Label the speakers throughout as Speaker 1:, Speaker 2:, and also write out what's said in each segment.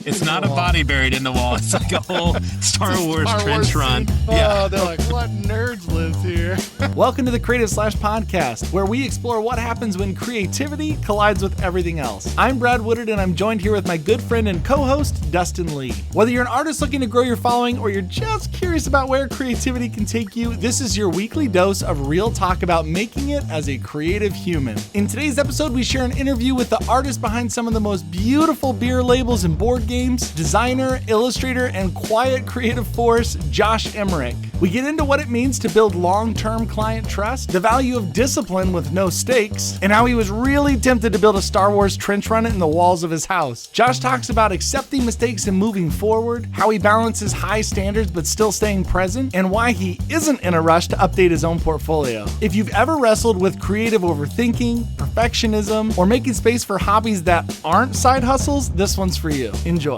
Speaker 1: It's not a body buried in the wall. It's like a whole Star Wars trench run.
Speaker 2: Oh, they're like, what nerds lives here?
Speaker 3: Welcome to the Creative Slash Podcast, where we explore what happens when creativity collides with everything else. I'm Brad Woodard, and I'm joined here with my good friend and co-host, Dustin Lee. Whether you're an artist looking to grow your following or you're just curious about where creativity can take you, this is your weekly dose of real talk about making it as a creative human. In today's episode, we share an interview with the artist behind some of the most beautiful beer labels and board games, designer, illustrator, and quiet creative force, Josh Emrich. We get into what it means to build long-term client trust, the value of discipline with no stakes, and how he was really tempted to build a Star Wars trench run in the walls of his house. Josh talks about accepting mistakes and moving forward, how he balances high standards but still staying present, and why he isn't in a rush to update his own portfolio. If you've ever wrestled with creative overthinking, perfectionism, or making space for hobbies that aren't side hustles, this one's for you. Enjoy.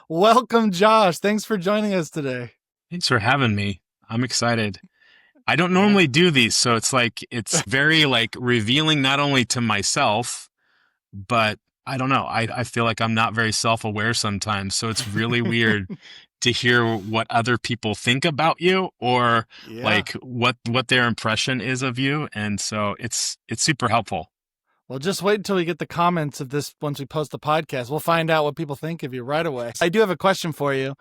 Speaker 3: Welcome, Josh. Thanks for joining us today.
Speaker 1: Thanks for having me. I'm excited. I don't normally do these, so it's very revealing not only to myself, but I don't know. I feel like I'm not very self-aware sometimes, so it's really weird to hear what other people think about you or what their impression is of you, and so it's super helpful.
Speaker 3: Well, just wait until we get the comments of this once we post the podcast. We'll find out what people think of you right away. I do have a question for you,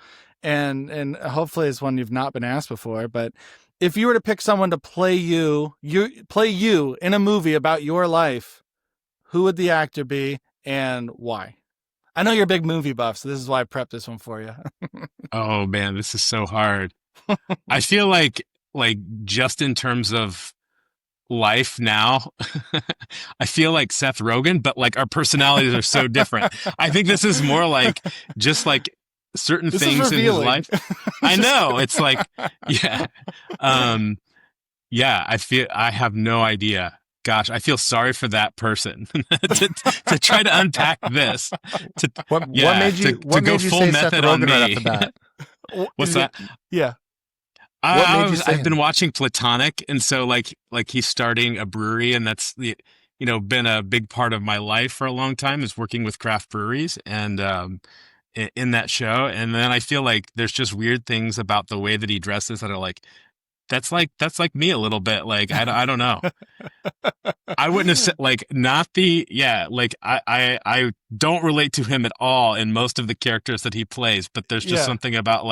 Speaker 3: and hopefully it's one you've not been asked before, but if you were to pick someone to play you in a movie about your life, who would the actor be and why? I know you're a big movie buff, so this is why I prepped this one for you.
Speaker 1: Oh man, this is so hard. I feel like just in terms of life now, I feel like Seth Rogen, but our personalities are so different. I think this is more just certain
Speaker 3: this
Speaker 1: things in his life. I know. It's I have no idea. Gosh, I feel sorry for that person to try to unpack this.
Speaker 2: What made you
Speaker 1: full
Speaker 2: say
Speaker 1: method
Speaker 2: Seth
Speaker 1: on
Speaker 2: Rogen
Speaker 1: me.
Speaker 2: right off the bat?
Speaker 1: What's that?
Speaker 3: Yeah.
Speaker 1: I've been watching Platonic, and so he's starting a brewery, and that's been a big part of my life for a long time, is working with craft breweries and in that show. And then I feel like there's just weird things about the way that he dresses that are that's like me a little bit. I don't know. I wouldn't have said I don't relate to him at all in most of the characters that he plays, but there's just something about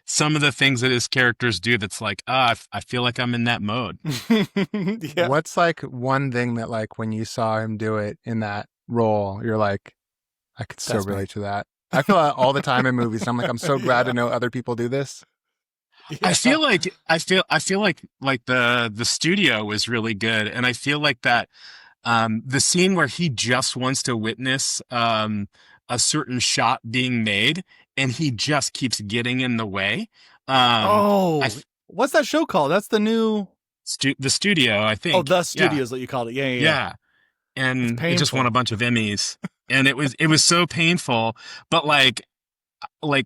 Speaker 1: some of the things that his characters do that's I feel like I'm in that mode.
Speaker 2: Yeah. What's one thing that when you saw him do it in that role, you're I could so relate to that. I feel that all the time in movies. And I'm so glad to know other people do this.
Speaker 3: Yeah.
Speaker 1: I feel like the studio was really good, and I feel like that the scene where he just wants to witness a certain shot being made, and he just keeps getting in the way.
Speaker 3: What's that show called? That's the new
Speaker 1: the studio, I think.
Speaker 3: Oh, the studio is what you called it. Yeah.
Speaker 1: And it just won a bunch of Emmys, and it was so painful, but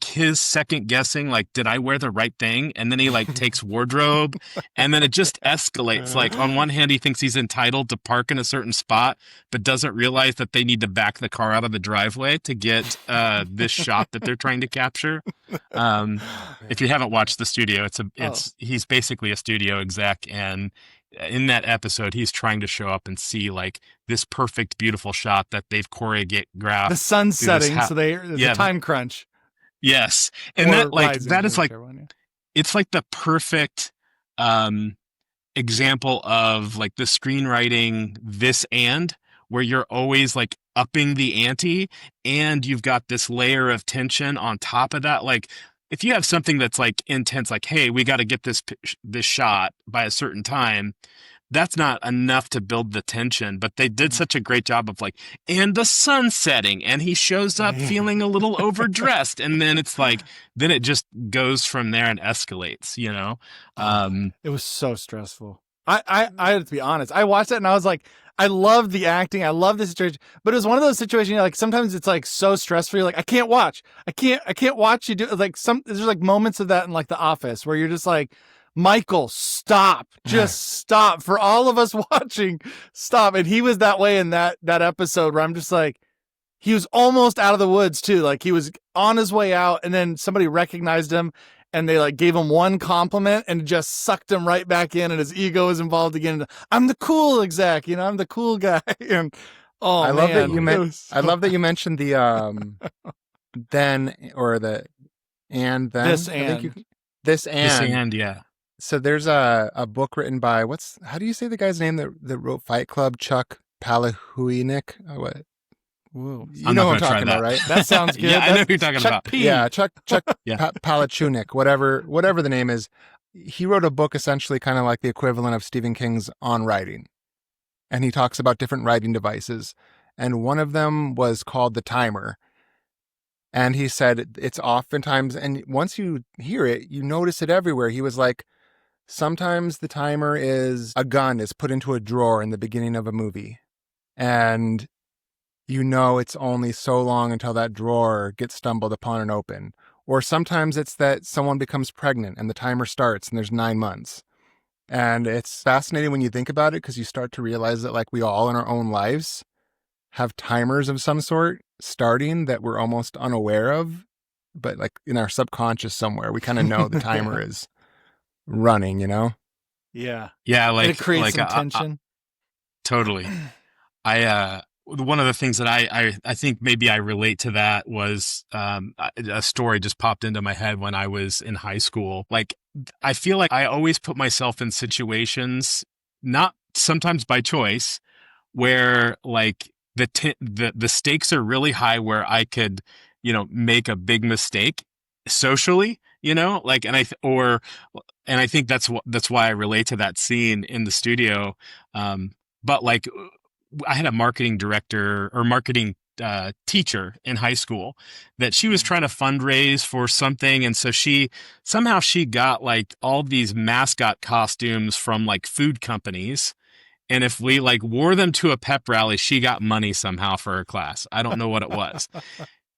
Speaker 1: his second guessing, did I wear the right thing? And then he takes wardrobe, and then it just escalates. On one hand, he thinks he's entitled to park in a certain spot, but doesn't realize that they need to back the car out of the driveway to get this shot that they're trying to capture. If you haven't watched The Studio, he's basically a studio exec, and in that episode, he's trying to show up and see this perfect, beautiful shot that they've choreographed.
Speaker 3: The sun setting, so the time crunch.
Speaker 1: Yes. And that is it's the perfect example of the screenwriting where you're always upping the ante, and you've got this layer of tension on top of that. If you have something that's intense, hey, we got to get this shot by a certain time, that's not enough to build the tension. But they did such a great job of and the sun setting, and he shows up feeling a little overdressed, and then it's then it just goes from there and escalates,
Speaker 3: It was so stressful. I have to be honest. I watched it and I was I love the acting. I love the situation, but it was one of those situations. Sometimes it's so stressful. You're I can't watch. I can't watch you do there's moments of that in The Office where you're just Michael, stop. Just stop. For all of us watching, stop. And he was that way in that episode where I'm just like, he was almost out of the woods too. Like he was on his way out and then somebody recognized him and they like gave him one compliment and just sucked him right back in and his ego was involved again. I'm the cool exec, I'm the cool guy. And
Speaker 2: I love that you mentioned the then or the and then this and
Speaker 1: yeah.
Speaker 2: So there's a book written by how do you say the guy's name that wrote Fight Club? Chuck Palahniuk. What?
Speaker 3: Whoa.
Speaker 2: You know what I'm talking about, right?
Speaker 3: That sounds good.
Speaker 1: Yeah, I know who you're talking about.
Speaker 2: Yeah, Chuck Palahniuk, whatever the name is. He wrote a book essentially kind of like the equivalent of Stephen King's On Writing. And he talks about different writing devices. And one of them was called the timer. And he said it's oftentimes, and once you hear it, you notice it everywhere. He was like, sometimes the timer is a gun is put into a drawer in the beginning of a movie. And it's only so long until that drawer gets stumbled upon and open. Or sometimes it's that someone becomes pregnant and the timer starts and there's 9 months. And it's fascinating when you think about it because you start to realize that like we all in our own lives have timers of some sort starting that we're almost unaware of. But like in our subconscious somewhere, we kind of know the timer is running,
Speaker 3: Yeah.
Speaker 1: Yeah. Like
Speaker 3: it creates some tension.
Speaker 1: Totally. One of the things that I think maybe I relate to that was a story just popped into my head when I was in high school. Like, I feel like I always put myself in situations, not sometimes by choice, where like the stakes are really high where I could, make a big mistake socially, like, and I think that's why I relate to that scene in the studio. But like, I had a marketing director or marketing teacher in high school that she was trying to fundraise for something. And so she got like all these mascot costumes from like food companies. And if we like wore them to a pep rally, she got money somehow for her class. I don't know what it was.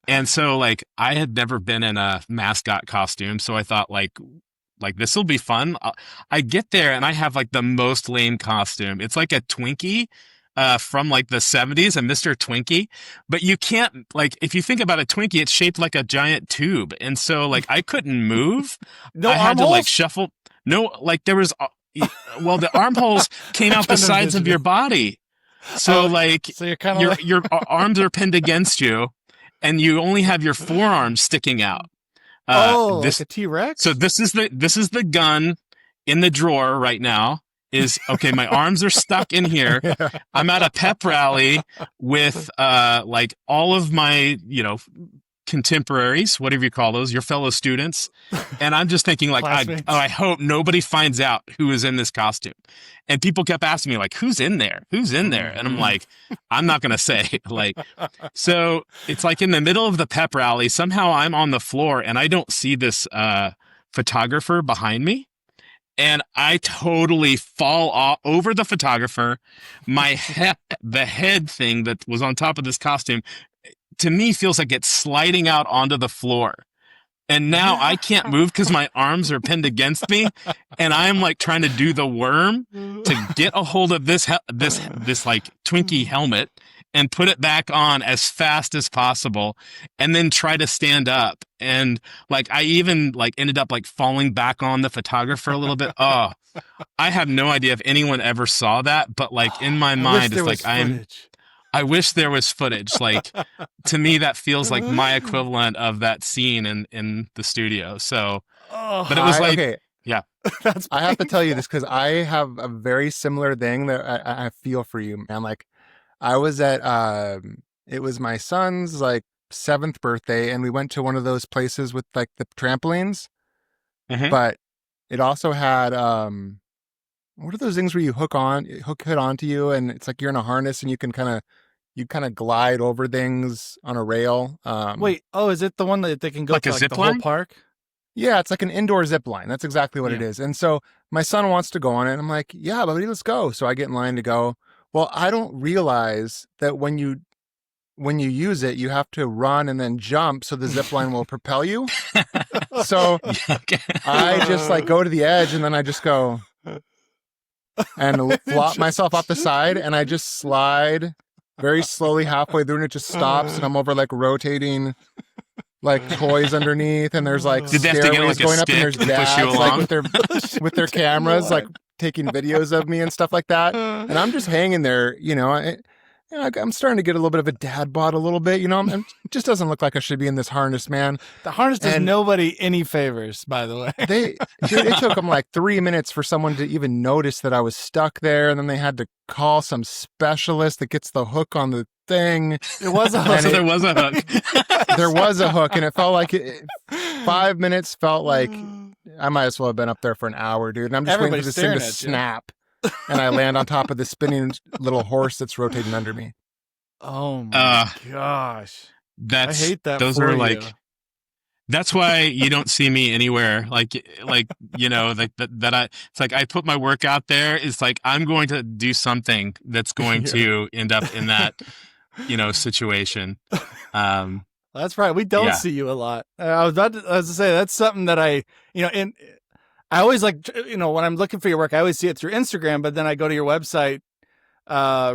Speaker 1: And so like I had never been in a mascot costume. So I thought like this will be fun. I get there and I have like the most lame costume. It's like a Twinkie from like the 70s, a Mr. Twinkie, but you can't, like, if you think about a Twinkie, it's shaped like a giant tube. And so like, I couldn't move. I had to like shuffle. No, like there was, the armholes came out the sides of your body. So so you're kind of your arms are pinned against you and you only have your forearms sticking out.
Speaker 3: Like a T-Rex.
Speaker 1: So this is the gun in the drawer right now. Is okay. My arms are stuck in here. I'm at a pep rally with like all of my contemporaries, whatever you call those, your fellow students, and I'm just thinking like, I hope nobody finds out who is in this costume. And people kept asking me like, who's in there? And I'm like, I'm not gonna say. Like, so it's like in the middle of the pep rally. Somehow I'm on the floor and I don't see this photographer behind me. And I totally fall over the photographer. The head thing that was on top of this costume, to me, feels like it's sliding out onto the floor. And now I can't move because my arms are pinned against me. And I'm like trying to do the worm to get a hold of this like Twinkie helmet and put it back on as fast as possible and then try to stand up. And like, I even like ended up like falling back on the photographer a little bit. Oh, I have no idea if anyone ever saw that, but like in my mind, it's like, I wish there was footage. Like to me, that feels like my equivalent of that scene in the studio. So, but it was like,
Speaker 2: okay.
Speaker 1: Yeah.
Speaker 2: I have to tell you this because I have a very similar thing that I feel for you, man. Like, I was at, it was my son's like 7th birthday and we went to one of those places with like the trampolines, but it also had, what are those things where you hook it onto you and it's like you're in a harness and you kind of glide over things on a rail.
Speaker 3: Wait, is it the one that they can go
Speaker 1: like
Speaker 3: to
Speaker 1: a
Speaker 3: like
Speaker 1: zip
Speaker 3: the
Speaker 1: line?
Speaker 3: whole park?
Speaker 2: Yeah, it's like an indoor zip line. That's exactly what it is. And so my son wants to go on it. And I'm like, yeah, buddy, let's go. So I get in line to go. Well, I don't realize that when you when you use it, you have to run and then jump so the zip line will propel you. So I just like go to the edge and then I just go and flop myself off the side and I just slide very slowly halfway through and it just stops and I'm over like rotating like toys underneath and there's like stairways going up and there's dads like with their cameras like taking videos of me and stuff like that. And I'm just hanging there, you know, I'm starting to get a little bit of a dad bod a little bit, you know, it just doesn't look like I should be in this harness, man.
Speaker 3: The harness does nobody any favors, by the way.
Speaker 2: Dude, it took them like 3 minutes for someone to even notice that I was stuck there. And then they had to call some specialist that gets the hook on the thing.
Speaker 3: There was a hook.
Speaker 1: So there was a hook.
Speaker 2: There was a hook and it felt like 5 minutes felt like I might as well have been up there for an hour, dude. And I'm just waiting for this thing to snap. And I land on top of the spinning little horse that's rotating under me.
Speaker 3: Oh my gosh.
Speaker 1: I
Speaker 3: hate that.
Speaker 1: Those are like, that's why you don't see me anywhere. Like, you know, like it's like I put my work out there. It's like, I'm going to do something that's going to end up in that, you know, situation.
Speaker 3: That's right. We don't see you a lot. I was about to say, that's something that I always like, you know, when I'm looking for your work, I always see it through Instagram, but then I go to your website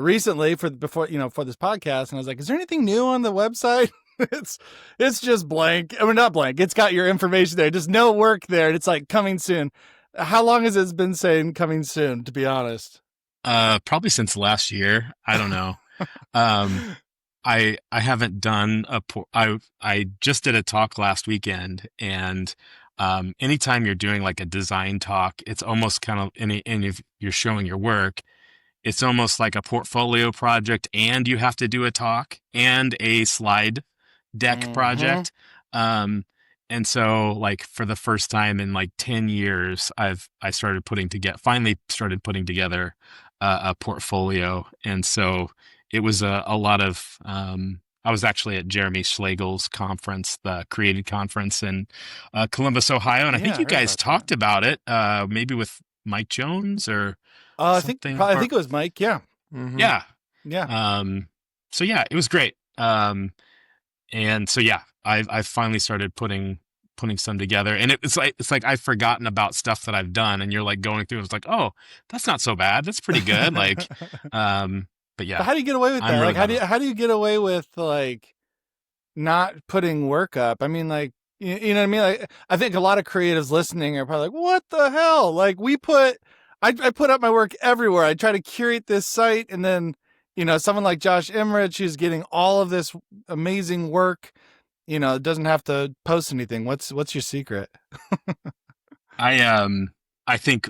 Speaker 3: recently for this podcast. And I was like, is there anything new on the website? It's just blank. I mean, not blank. It's got your information there. Just no work there. And it's like coming soon. How long has it been saying coming soon, to be honest?
Speaker 1: Probably since last year. I don't know. I haven't done I just did a talk last weekend and anytime you're doing like a design talk, it's almost kind of, and if you're showing your work, it's almost like a portfolio project and you have to do a talk and a slide deck project. And so like for the first time in like 10 years, I finally started putting together a portfolio. And so it was a lot of, I was actually at Jeremy Schlegel's conference, the Created Conference in Columbus, Ohio. And I think you guys talked about it, maybe with Mike Jones or something.
Speaker 3: I think it was Mike. Yeah.
Speaker 2: Mm-hmm.
Speaker 1: Yeah.
Speaker 3: Yeah.
Speaker 1: So yeah, it was great. And so, yeah, I've finally started putting some together and it's like I've forgotten about stuff that I've done and you're like going through. It's like, oh, that's not so bad. That's pretty good. Like, but yeah.
Speaker 3: But how do you get away with that?
Speaker 1: Really
Speaker 3: like, how do you get away with like not putting work up? I mean, like, you know what I mean? Like, I think a lot of creatives listening are probably like, what the hell? Like I put up my work everywhere. I try to curate this site and then, you know, someone like Josh Emrich who's getting all of this amazing work, you know, doesn't have to post anything. What's your secret?
Speaker 1: I think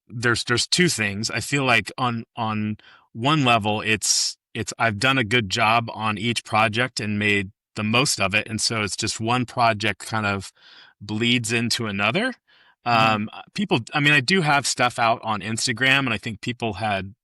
Speaker 1: there's two things. I feel like on one level, it's I've done a good job on each project and made the most of it. And so it's just one project kind of bleeds into another. People, I mean, I do have stuff out on Instagram and I think people had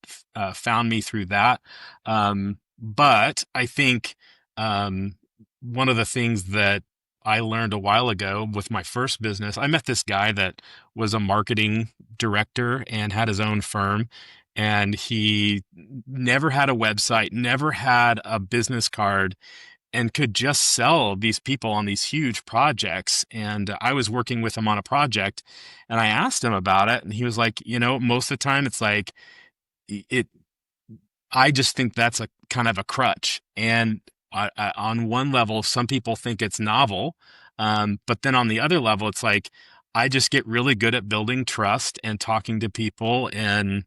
Speaker 1: found me through that. But I think one of the things that I learned a while ago with my first business, I met this guy that was a marketing director and had his own firm. And he never had a website, never had a business card, and could just sell these people on these huge projects. And I was working with him on a project and I asked him about it. And he was like, you know, most of the time it's like, I just think that's a kind of a crutch. And on one level, some people think it's novel. But then on the other level, it's like, I just get really good at building trust and talking to people. And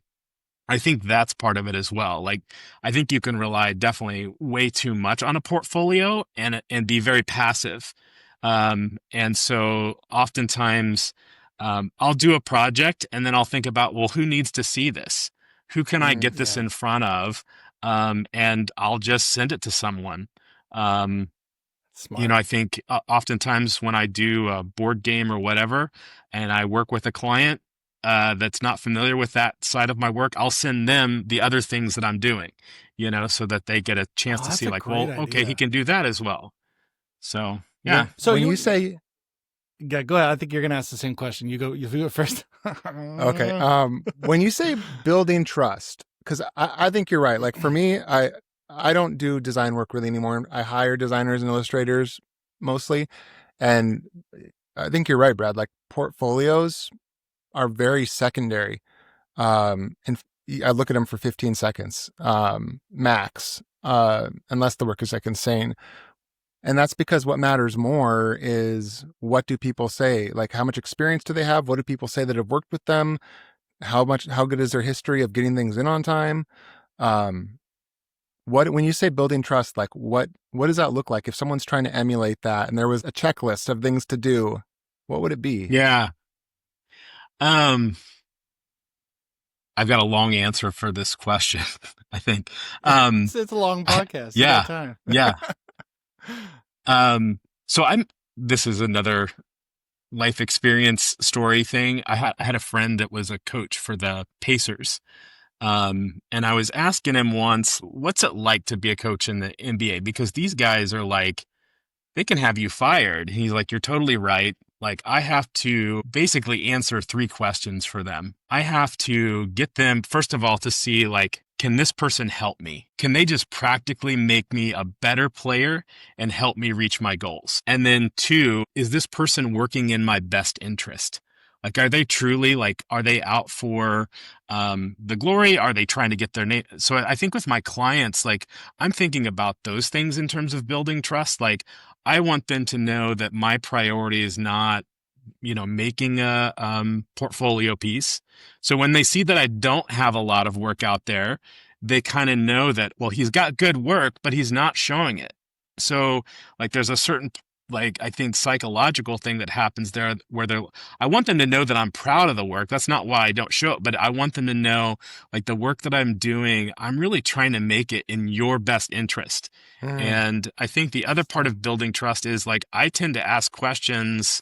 Speaker 1: I think that's part of it as well. Like, I think you can rely definitely way too much on a portfolio and be very passive. And so oftentimes, I'll do a project and then I'll think about, well, who needs to see this? Who can I get this in front of? And I'll just send it to someone.
Speaker 3: Smart.
Speaker 1: You know, I think oftentimes when I do a board game or whatever, and I work with a client that's not familiar with that side of my work, I'll send them the other things that I'm doing, you know, so that they get a chance to see like, well, okay, he can do that as well. So, yeah.
Speaker 2: So when you say,
Speaker 3: yeah, go ahead. I think you're going to ask the same question. You go first.
Speaker 2: Okay. When you say building trust, because I think you're right. Like for me, I don't do design work really anymore. I hire designers and illustrators mostly. And I think you're right, Brad. Like portfolios are very secondary. And I look at them for 15 seconds, max, unless the work is like insane. And that's because what matters more is what do people say? Like how much experience do they have? What do people say that have worked with them? How good is their history of getting things in on time? When you say building trust, like what does that look like? If someone's trying to emulate that and there was a checklist of things to do, what would it be?
Speaker 1: Yeah. I've got a long answer for this question, I think.
Speaker 3: It's a long podcast.
Speaker 1: Yeah.
Speaker 3: Time.
Speaker 1: Yeah. So this is another life experience story thing. I had a friend that was a coach for the Pacers. And I was asking him once, what's it like to be a coach in the NBA? Because these guys are like, they can have you fired. He's like, you're totally right. Like, I have to basically answer 3 questions for them. I have to get them, first of all, to see, like, can this person help me? Can they just practically make me a better player and help me reach my goals? And then 2, is this person working in my best interest? Like, are they truly, like, are they out for the glory? Are they trying to get their name? So I think with my clients, like, I'm thinking about those things in terms of building trust. Like, I want them to know that my priority is not, making a portfolio piece. So when they see that I don't have a lot of work out there, they kind of know that, well, he's got good work, but he's not showing it. So like there's a certain, like, I think psychological thing that happens there where I want them to know that I'm proud of the work. That's not why I don't show it, but I want them to know, like, the work that I'm doing, I'm really trying to make it in your best interest. And I think the other part of building trust is, like, I tend to ask questions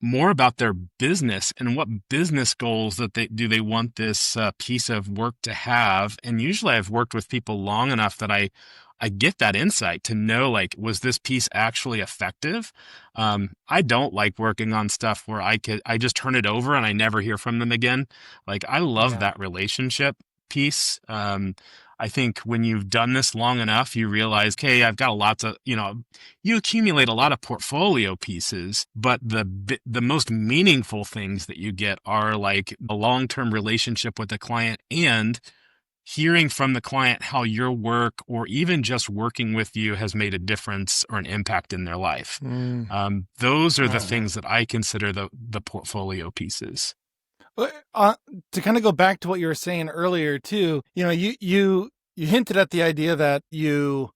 Speaker 1: more about their business and what business goals that they want this piece of work to have. And usually I've worked with people long enough that I get that insight to know, like, was this piece actually effective? I don't like working on stuff where I just turn it over and I never hear from them again. Like, I love that relationship piece. I think when you've done this long enough, you realize, okay, I've got lots of, you accumulate a lot of portfolio pieces, but the most meaningful things that you get are like a long-term relationship with the client and hearing from the client how your work or even just working with you has made a difference or an impact in their life. Those are the things that I consider the portfolio pieces.
Speaker 3: To kind of go back to what you were saying earlier too, you hinted at the idea that you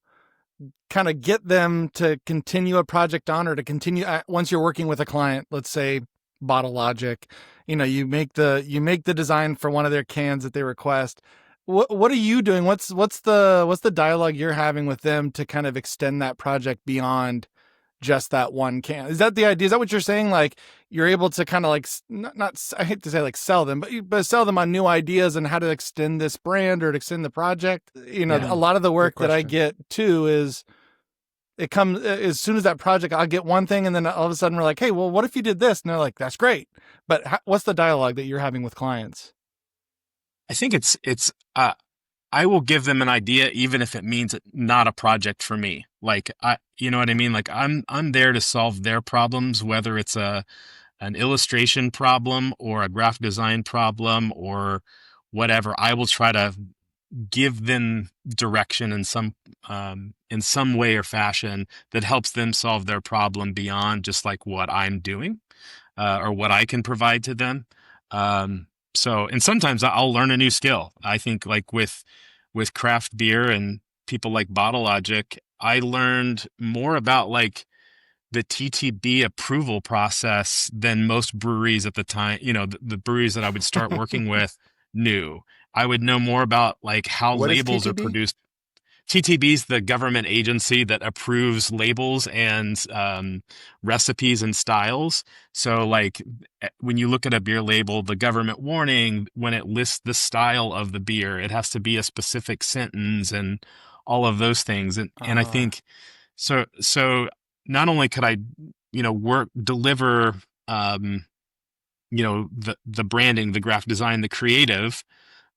Speaker 3: kind of get them to continue a project on, or to continue once you're working with a client, let's say Bottle Logic, you make the design for one of their cans that they request. What are you doing? What's the dialogue you're having with them to kind of extend that project beyond just that one can? Is that the idea? Is that what you're saying? Like, you're able to kind of like not I hate to say like sell them, but sell them on new ideas and how to extend this brand or to extend the project. A lot of the work that I get too is it comes as soon as that project, I'll get one thing and then all of a sudden we're like, hey, well, what if you did this? And they're like, that's great. But what's the dialogue that you're having with clients?
Speaker 1: I think it's I will give them an idea, even if it means not a project for me. Like, you know what I mean? Like, I'm there to solve their problems, whether it's an illustration problem or a graphic design problem or whatever. I will try to give them direction in some way or fashion that helps them solve their problem beyond just like what I'm doing or what I can provide to them. So, and sometimes I'll learn a new skill. I think like with craft beer and people like Bottle Logic, I learned more about like the TTB approval process than most breweries at the time, the breweries that I would start working with knew. I would know more about like how labels are produced. TTB is the government agency that approves labels and recipes and styles. So like when you look at a beer label, the government warning, when it lists the style of the beer, it has to be a specific sentence and all of those things. And I think so not only could I, deliver, the branding, the graphic design, the creative,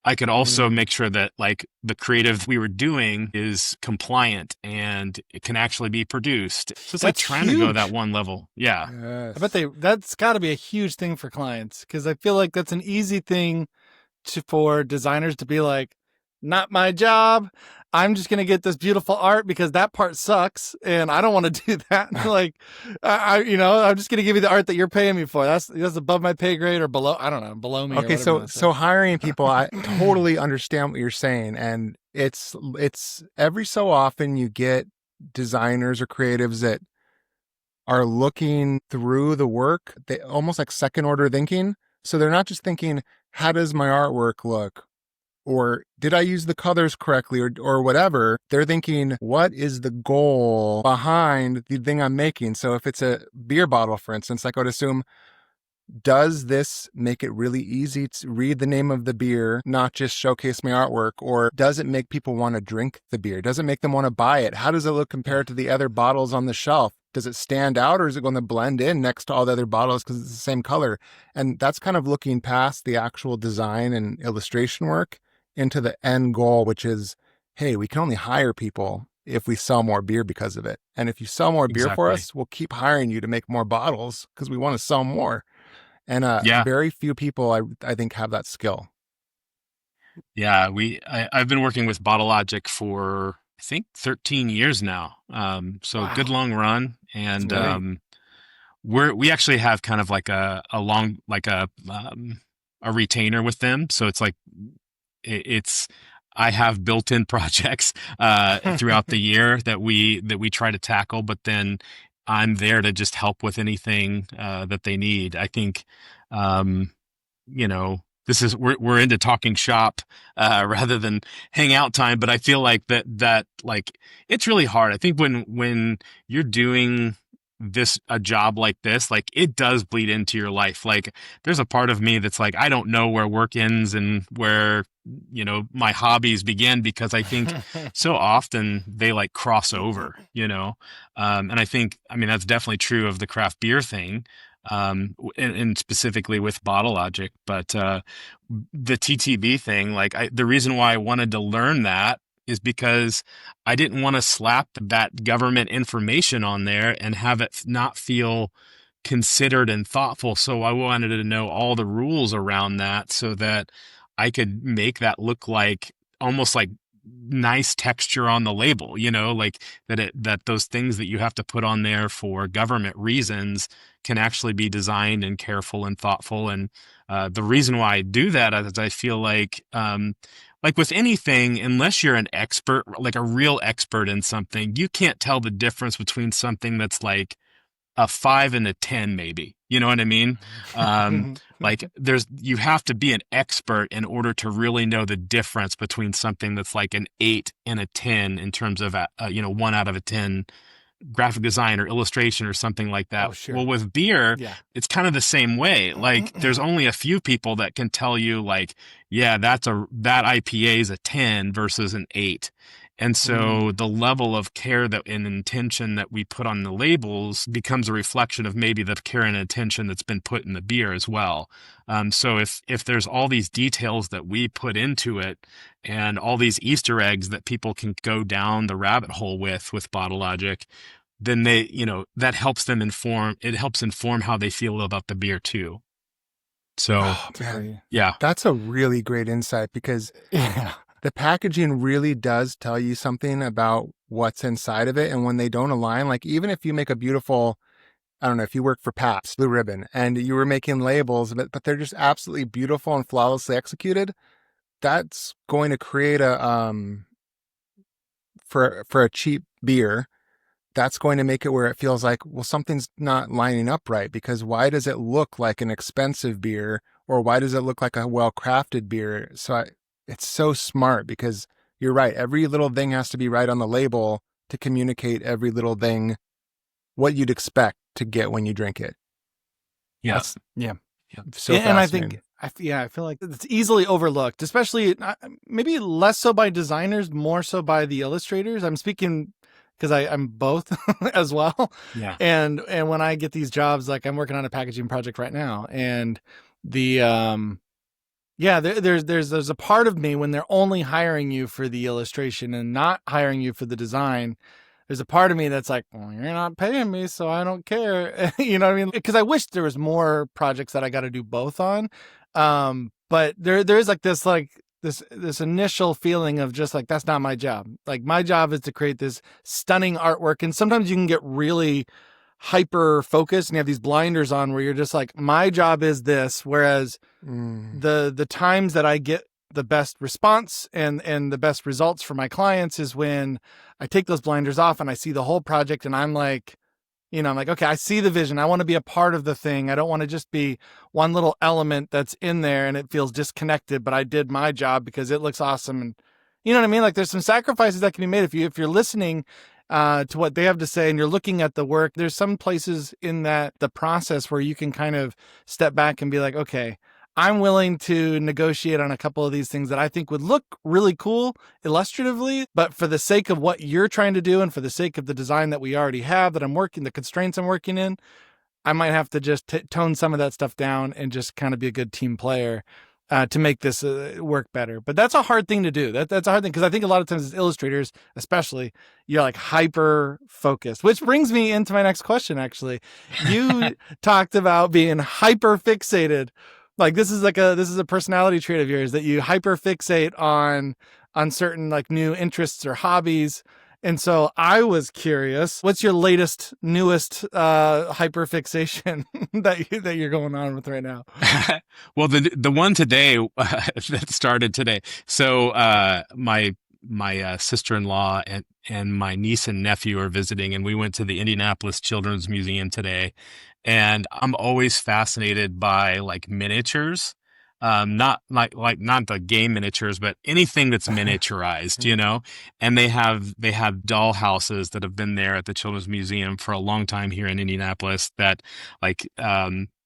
Speaker 1: I could also make sure that like the creative we were doing is compliant and it can actually be produced. So it's like trying to go that one level. Yeah.
Speaker 2: Yes.
Speaker 3: I bet that's got to be a huge thing for clients, because I feel like that's an easy thing for designers to be like, not my job. I'm just going to get this beautiful art because that part sucks and I don't want to do that. Like, I'm just going to give you the art that you're paying me for. That's above my pay grade or below. I don't know, below me.
Speaker 2: Okay. So hiring people, I totally understand what you're saying. And it's every so often you get designers or creatives that are looking through the work, they almost like second order thinking. So they're not just thinking, how does my artwork look? Or did I use the colors correctly or whatever? They're thinking, what is the goal behind the thing I'm making? So if it's a beer bottle, for instance, like I would assume, does this make it really easy to read the name of the beer, not just showcase my artwork? Or does it make people want to drink the beer? Does it make them want to buy it? How does it look compared to the other bottles on the shelf? Does it stand out, or is it going to blend in next to all the other bottles because it's the same color? And that's kind of looking past the actual design and illustration work into the end goal, which is, hey, we can only hire people if we sell more beer because of it. And if you sell more beer for us, we'll keep hiring you to make more bottles because we want to sell more. And very few people, I think, have that skill.
Speaker 1: Yeah, I've been working with Bottle Logic for, I think, 13 years now. So wow. Good long run. And we actually have kind of like a retainer with them. So it's like, I have built-in projects throughout the year that we try to tackle, but then I'm there to just help with anything that they need. I think, this is we're into talking shop rather than hangout time, but I feel like that like it's really hard. I think when you're doing a job like this, like it does bleed into your life. Like there's a part of me that's like, I don't know where work ends and where, my hobbies begin, because I think so often they like cross over, and I think, that's definitely true of the craft beer thing. And specifically with Bottle Logic, but the TTB thing, like the reason why I wanted to learn that is because I didn't want to slap that government information on there and have it not feel considered and thoughtful. So I wanted to know all the rules around that so that I could make that look like almost like nice texture on the label, like that those things that you have to put on there for government reasons can actually be designed and careful and thoughtful. And the reason why I do that is I feel like with anything, unless you're an expert, like a real expert in something, you can't tell the difference between something that's like a 5 and a 10, maybe. You know what I mean? Like you have to be an expert in order to really know the difference between something that's like an 8 and a 10 in terms of, 1 out of a 10 graphic design or illustration or something like that.
Speaker 3: Oh, sure.
Speaker 1: Well, with beer, it's kind of the same way. Like there's only a few people that can tell you like, yeah, that IPA is a 10 versus an 8. And so the level of care and intention that we put on the labels becomes a reflection of maybe the care and attention that's been put in the beer as well. So if there's all these details that we put into it and all these Easter eggs that people can go down the rabbit hole with Bottle Logic, then they, that helps them inform how they feel about the beer too. So, yeah.
Speaker 2: That's a really great insight, because the packaging really does tell you something about what's inside of it. And when they don't align, like even if you make a beautiful, I don't know, if you work for Pabst Blue Ribbon and you were making labels, but they're just absolutely beautiful and flawlessly executed, that's going to create for a cheap beer, that's going to make it where it feels like, well, something's not lining up right, because why does it look like an expensive beer, or why does it look like a well-crafted beer? So it's so smart, because you're right. Every little thing has to be right on the label to communicate every little thing, what you'd expect to get when you drink it.
Speaker 1: Yeah.
Speaker 2: So
Speaker 3: and I think, I feel like it's easily overlooked, especially maybe less so by designers, more so by the illustrators. I'm speaking because I'm both as well.
Speaker 1: Yeah.
Speaker 3: And when I get these jobs, like I'm working on a packaging project right now, and the Yeah, there's a part of me when they're only hiring you for the illustration and not hiring you for the design. There's a part of me that's like, well, you're not paying me, so I don't care. You know what I mean? Because I wish there was more projects that I got to do both on. But there is this initial feeling of just like, that's not my job. Like, my job is to create this stunning artwork. And sometimes you can get really hyper focused and you have these blinders on where you're just like, my job is this. Whereas the times that I get the best response and the best results for my clients is when I take those blinders off and I see the whole project and I'm like, okay, I see the vision. I want to be a part of the thing. I don't want to just be one little element that's in there and it feels disconnected, but I did my job because it looks awesome. And you know what I mean? Like, there's some sacrifices that can be made if you're listening to what they have to say and you're looking at the work. There's some places in the process where you can kind of step back and be like, okay, I'm willing to negotiate on a couple of these things that I think would look really cool illustratively, but for the sake of what you're trying to do and for the sake of the design that we already have, the constraints I'm working in, I might have to just tone some of that stuff down and just kind of be a good team player to make this work better. But that's a hard thing to do. That's a hard thing because I think a lot of times as illustrators, especially, you're like hyper focused, which brings me into my next question. Actually, you talked about being hyper fixated. Like, this is a personality trait of yours that you hyper fixate on certain like new interests or hobbies. And so I was curious, what's your newest hyper fixation that you're going on with right now?
Speaker 1: Well, the one today that started today. So my sister-in-law and my niece and nephew are visiting, and we went to the Indianapolis Children's Museum today. And I'm always fascinated by like miniatures, not not the game miniatures, but anything that's miniaturized, And they have doll houses that have been there at the Children's Museum for a long time here in Indianapolis that like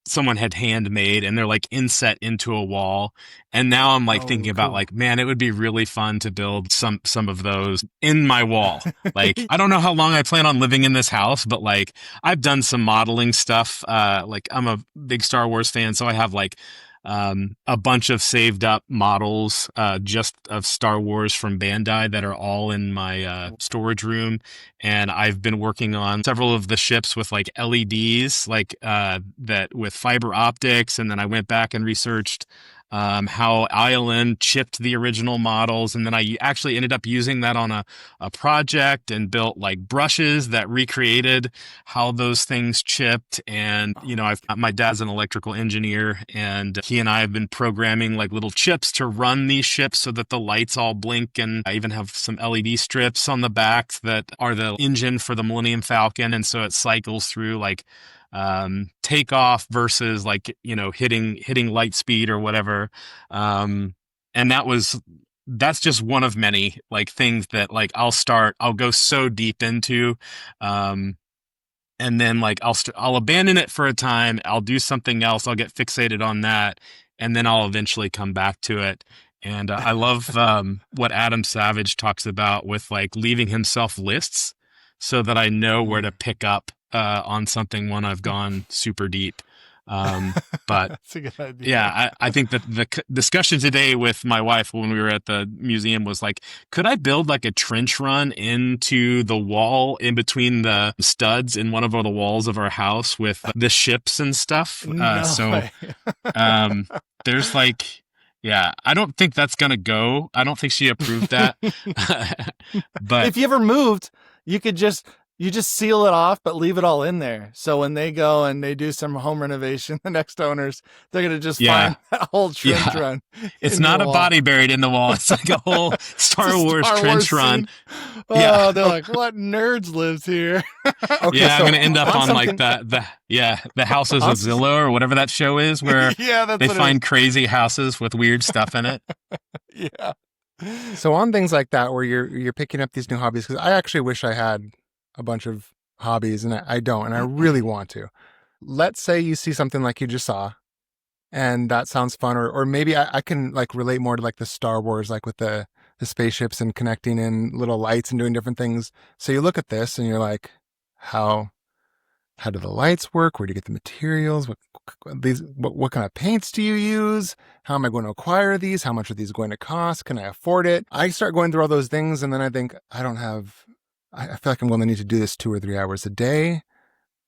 Speaker 1: someone had handmade, and they're like inset into a wall. And now I'm like thinking about like, man, it would be really fun to build some of those in my wall. Like, I don't know how long I plan on living in this house, but like I've done some modeling stuff. Like, I'm a big Star Wars fan, so I have like a bunch of saved up models just of Star Wars from Bandai that are all in my storage room. And I've been working on several of the ships with like LEDs, like that with fiber optics. And then I went back and researched how Island chipped the original models. And then I actually ended up using that on a project and built like brushes that recreated how those things chipped. And, my dad's an electrical engineer, and he and I have been programming like little chips to run these ships so that the lights all blink. And I even have some LED strips on the back that are the engine for the Millennium Falcon. And so it cycles through like takeoff versus like, hitting light speed or whatever. And that's just one of many like things that like I'll go so deep into, and then like I'll abandon it for a time. I'll do something else. I'll get fixated on that, and then I'll eventually come back to it. And I love what Adam Savage talks about with like leaving himself lists so that I know where to pick up on something when I've gone super deep. But
Speaker 3: that's a good idea.
Speaker 1: Yeah, I think that the discussion today with my wife when we were at the museum was like, could I build like a trench run into the wall in between the studs in one of the walls of our house with the ships and stuff? There's like, yeah, I don't think that's going to go. I don't think she approved that. But
Speaker 3: if you ever moved, you just seal it off, but leave it all in there. So when they go and they do some home renovation, the next owners, they're going to just find that whole trench run.
Speaker 1: It's not a body buried in the wall. It's like a whole Star Wars trench run.
Speaker 3: Oh, they're like, what nerds lives here?
Speaker 1: Okay, I'm going to end up on like the Houses of Zillow or whatever that show is where they find crazy houses with weird stuff in it.
Speaker 3: Yeah.
Speaker 2: So on things like that, where you're picking up these new hobbies, because I actually wish I had a bunch of hobbies and I don't, and I really want to. Let's say you see something like you just saw and that sounds fun, or maybe I can like relate more to like the Star Wars, like with the spaceships and connecting in little lights and doing different things. So you look at this and you're like, how how do the lights work? Where do you get the materials? What kind of paints do you use? How am I going to acquire these? How much are these going to cost? Can I afford it? I start going through all those things, and then I think I feel like I'm going to need to do this 2 or 3 hours a day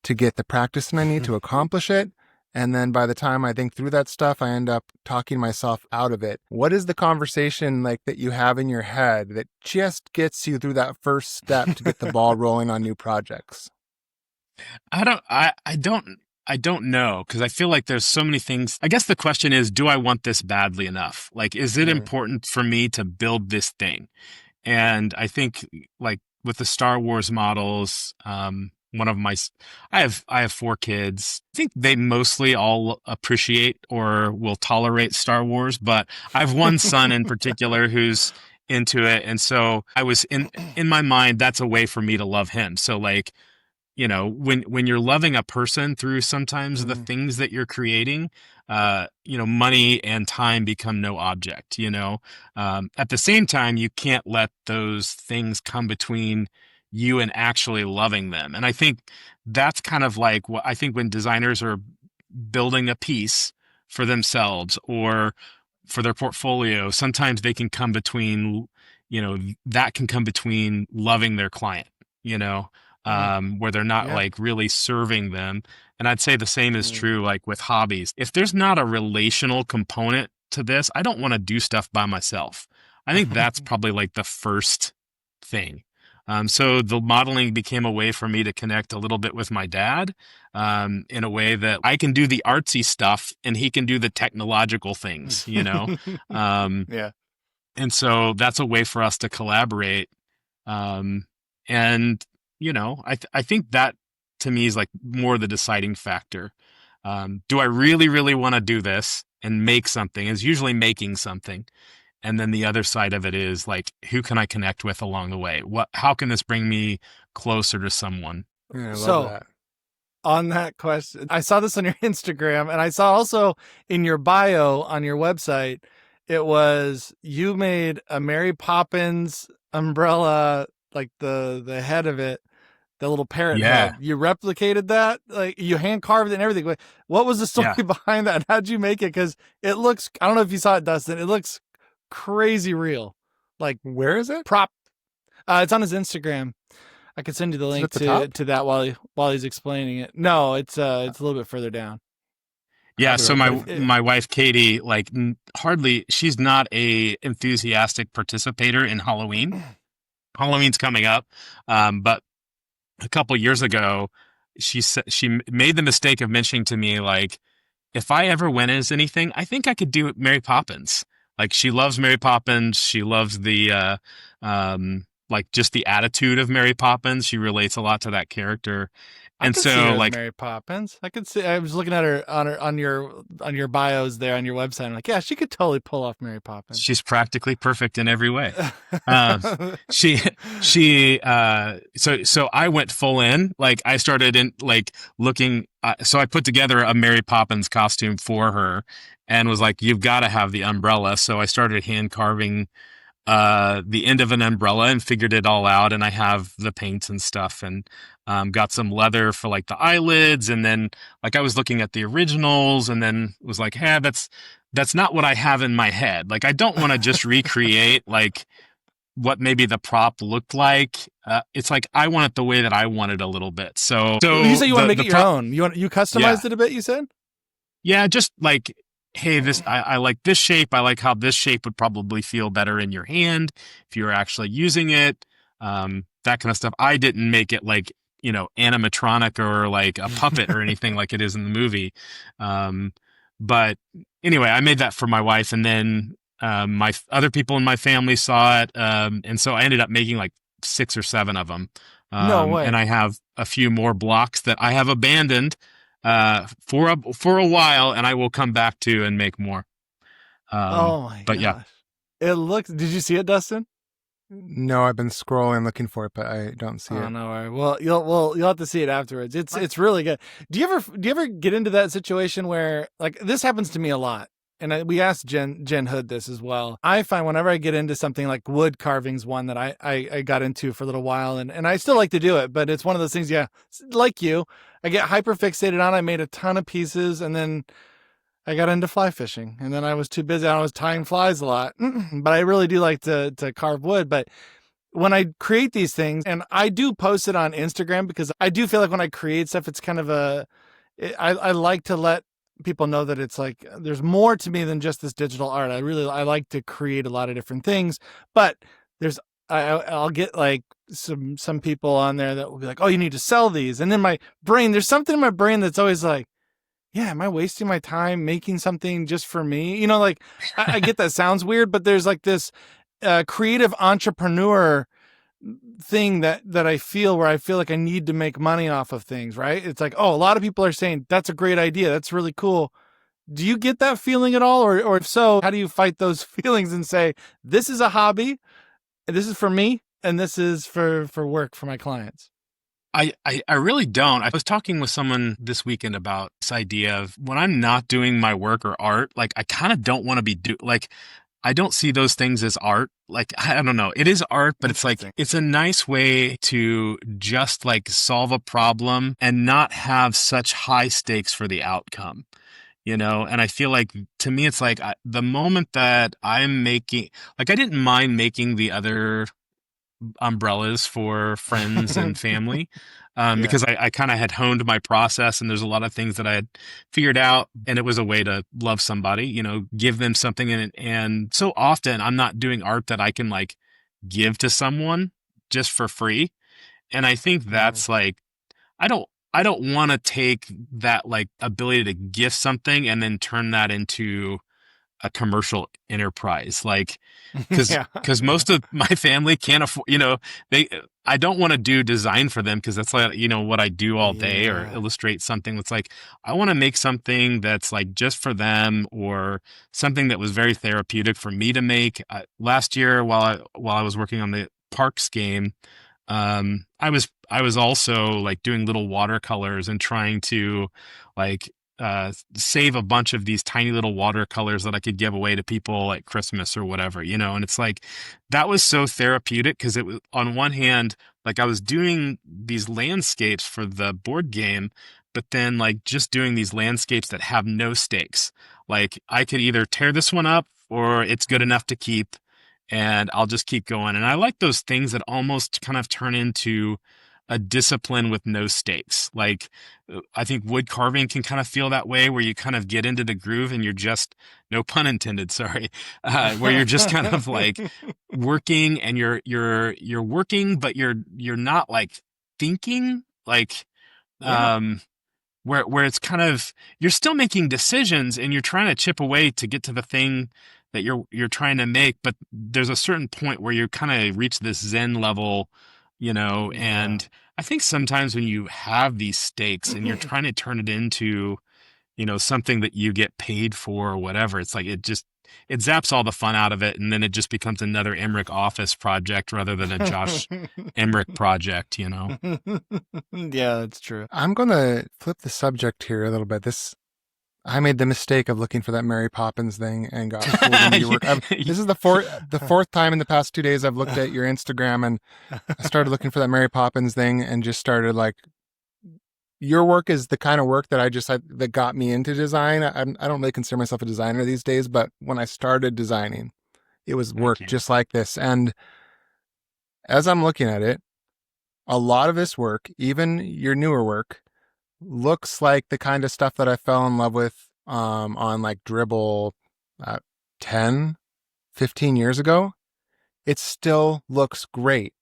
Speaker 2: to get the practice that I need to accomplish it. And then by the time I think through that stuff, I end up talking myself out of it. What is the conversation like that you have in your head that just gets you through that first step to get the ball rolling on new projects?
Speaker 1: I don't know, because I feel like there's so many things. I guess the question is, do I want this badly enough? Like, is it important for me to build this thing? And I think, like with the Star Wars models, I have 4 kids. I think they mostly all appreciate or will tolerate Star Wars, but I have one son in particular who's into it. And so I was in my mind, that's a way for me to love him. So like, you know, when you're loving a person through sometimes the things that you're creating, you know, money and time become no object, you know. At the same time, you can't let those things come between you and actually loving them. And I think that's kind of like what I think when designers are building a piece for themselves or for their portfolio, sometimes they can come between, you know, that can come between loving their client, you know, where they're not like really serving them. And I'd say the same is true like with hobbies. If there's not a relational component to this, I don't want to do stuff by myself. I think that's probably like the first thing. So the modeling became a way for me to connect a little bit with my dad, in a way that I can do the artsy stuff and he can do the technological things, you know? And so that's a way for us to collaborate. And, you know, I think that to me is like more the deciding factor. Do I really, really want to do this and make something? It's usually making something. And then the other side of it is like, who can I connect with along the way? How can this bring me closer to someone?
Speaker 2: Yeah, I love that.
Speaker 3: On that question, I saw this on your Instagram, and I saw also in your bio on your website, it was you made a Mary Poppins umbrella, like the head of it, the little parrot head. You replicated that, like you hand carved it and everything. What was the story behind that? And how'd you make it? Because it looks, I don't know if you saw it, Dustin. It looks crazy real. Like,
Speaker 2: where is it?
Speaker 3: It's on his Instagram. I could send you the link to that while he's explaining it. No, it's a little bit further down.
Speaker 1: Yeah, so my wife Katie, like she's not a enthusiastic participator in Halloween. Halloween's coming up, but a couple years ago, she made the mistake of mentioning to me like, if I ever win as anything, I think I could do Mary Poppins. Like she loves Mary Poppins. She loves the like just the attitude of Mary Poppins. She relates a lot to that character. And so like
Speaker 3: Mary Poppins, I could see, I was looking at her on your bios there on your website. I'm like, yeah, she could totally pull off Mary Poppins.
Speaker 1: She's practically perfect in every way. So I went full in, like I started in like looking, so I put together a Mary Poppins costume for her and was like, you've got to have the umbrella. So I started hand carving the end of an umbrella and figured it all out. And I have the paints and stuff and got some leather for like the eyelids. And then like I was looking at the originals and then was like, hey, that's not what I have in my head. Like I don't want to just recreate like what maybe the prop looked like. It's like I want it the way that I want it a little bit. So
Speaker 3: you said you want to make it your own. You customized it a bit, you said? Yeah,
Speaker 1: just like, hey, I like this shape. I like how this shape would probably feel better in your hand if you were actually using it. That kind of stuff. I didn't make it like, you know, animatronic or like a puppet or anything like it is in the movie. But anyway, I made that for my wife, and then my other people in my family saw it. And so I ended up making like 6 or 7 of them.
Speaker 3: No way.
Speaker 1: And I have a few more blocks that I have abandoned for a while, and I will come back to and make more.
Speaker 3: Oh my gosh. Yeah, it looks. Did you see it, Dustin?
Speaker 2: No, I've been scrolling looking for it, but I don't see it.
Speaker 3: Oh no, right. Well, you'll have to see it afterwards. It's really good. Do you ever get into that situation where like this happens to me a lot, and we asked Jen Hood this as well. I find whenever I get into something like wood carving's one that I got into for a little while, and I still like to do it, but it's one of those things, like you, I get hyper fixated on. I made a ton of pieces, and then I got into fly fishing, and then I was too busy. I was tying flies a lot, but I really do like to carve wood. But when I create these things, and I do post it on Instagram, because I do feel like when I create stuff, it's kind of I like to let people know that it's like, there's more to me than just this digital art. I like to create a lot of different things, but I'll get like some people on there that will be like, oh, you need to sell these. And then there's something in my brain that's always like, yeah, am I wasting my time making something just for me? Like I get that sounds weird, but there's like this creative entrepreneur thing that I feel, where I feel like I need to make money off of things, right? It's like, oh, a lot of people are saying that's a great idea, that's really cool. Do you get that feeling at all? Or if so, how do you fight those feelings and say, this is a hobby, this is for me, and this is for work for my clients?
Speaker 1: I really don't. I was talking with someone this weekend about this idea of, when I'm not doing my work or art, like I kind of don't want to be I don't see those things as art. Like, I don't know. It is art, but it's like, it's a nice way to just like solve a problem and not have such high stakes for the outcome, And I feel like, to me, it's like the moment that I'm making, like, I didn't mind making the other umbrellas for friends and family, because I kind of had honed my process, and there's a lot of things that I had figured out, and it was a way to love somebody, give them something. And so often I'm not doing art that I can like give to someone just for free. And I think that's like, I don't want to take that like ability to gift something and then turn that into a commercial enterprise, like, because most of my family can't afford, I don't want to do design for them, because that's like, what I do all day, or illustrate something. It's like, I want to make something that's like just for them, or something that was very therapeutic for me to make. Last year, while I was working on the Parks game, I was also like doing little watercolors and trying to like save a bunch of these tiny little watercolors that I could give away to people at Christmas or whatever, and it's like, that was so therapeutic, because it was, on one hand, like I was doing these landscapes for the board game, but then like just doing these landscapes that have no stakes. Like, I could either tear this one up, or it's good enough to keep, and I'll just keep going. And I like those things that almost kind of turn into a discipline with no stakes. Like, I think wood carving can kind of feel that way, where you kind of get into the groove and you're just, no pun intended, sorry, where you're just kind of like working, and you're working, but you're not like thinking, like, where it's kind of, you're still making decisions, and you're trying to chip away to get to the thing that you're trying to make. But there's a certain point where you kind of reach this Zen level, and I think sometimes when you have these stakes and you're trying to turn it into, something that you get paid for or whatever, it's like, it zaps all the fun out of it. And then it just becomes another Emrich office project rather than a Josh Emrich project,
Speaker 3: Yeah, that's true.
Speaker 2: I'm going to flip the subject here a little bit. I made the mistake of looking for that Mary Poppins thing and got pulled into your work. This is the fourth time in the past 2 days I've looked at your Instagram, and I started looking for that Mary Poppins thing and just started like, your work is the kind of work that that got me into design. I don't really consider myself a designer these days, but when I started designing, it was work just like this. And as I'm looking at it, a lot of this work, even your newer work, looks like the kind of stuff that I fell in love with on like Dribble 10, 15 years ago. It still looks great.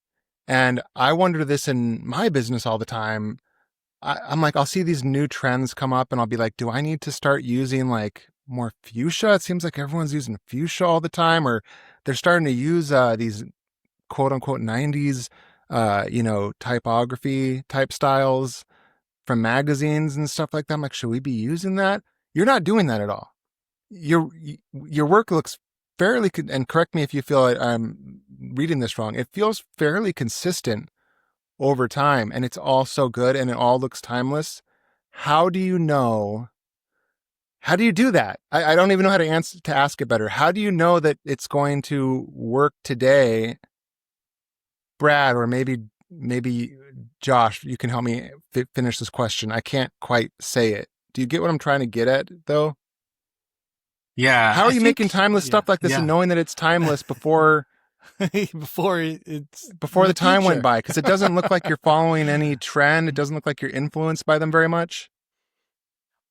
Speaker 2: And I wonder this in my business all the time. I'm like, I'll see these new trends come up and I'll be like, do I need to start using like more fuchsia? It seems like everyone's using fuchsia all the time, or they're starting to use these quote unquote 90s, typography type styles from magazines and stuff like that. I'm like, should we be using that? You're not doing that at all. Your work looks fairly, and correct me if you feel I'm reading this wrong, it feels fairly consistent over time, and it's all so good and it all looks timeless. How do you know How do you do that? I don't even know how to ask it better. How do you know that it's going to work today, Brad, or maybe Josh? You can help me finish this question. I can't quite say it. Do you get what I'm trying to get at, though?
Speaker 1: Yeah.
Speaker 2: How are you making timeless stuff like this and knowing that it's timeless before the time went by? Because it doesn't look like you're following any trend. It doesn't look like you're influenced by them very much.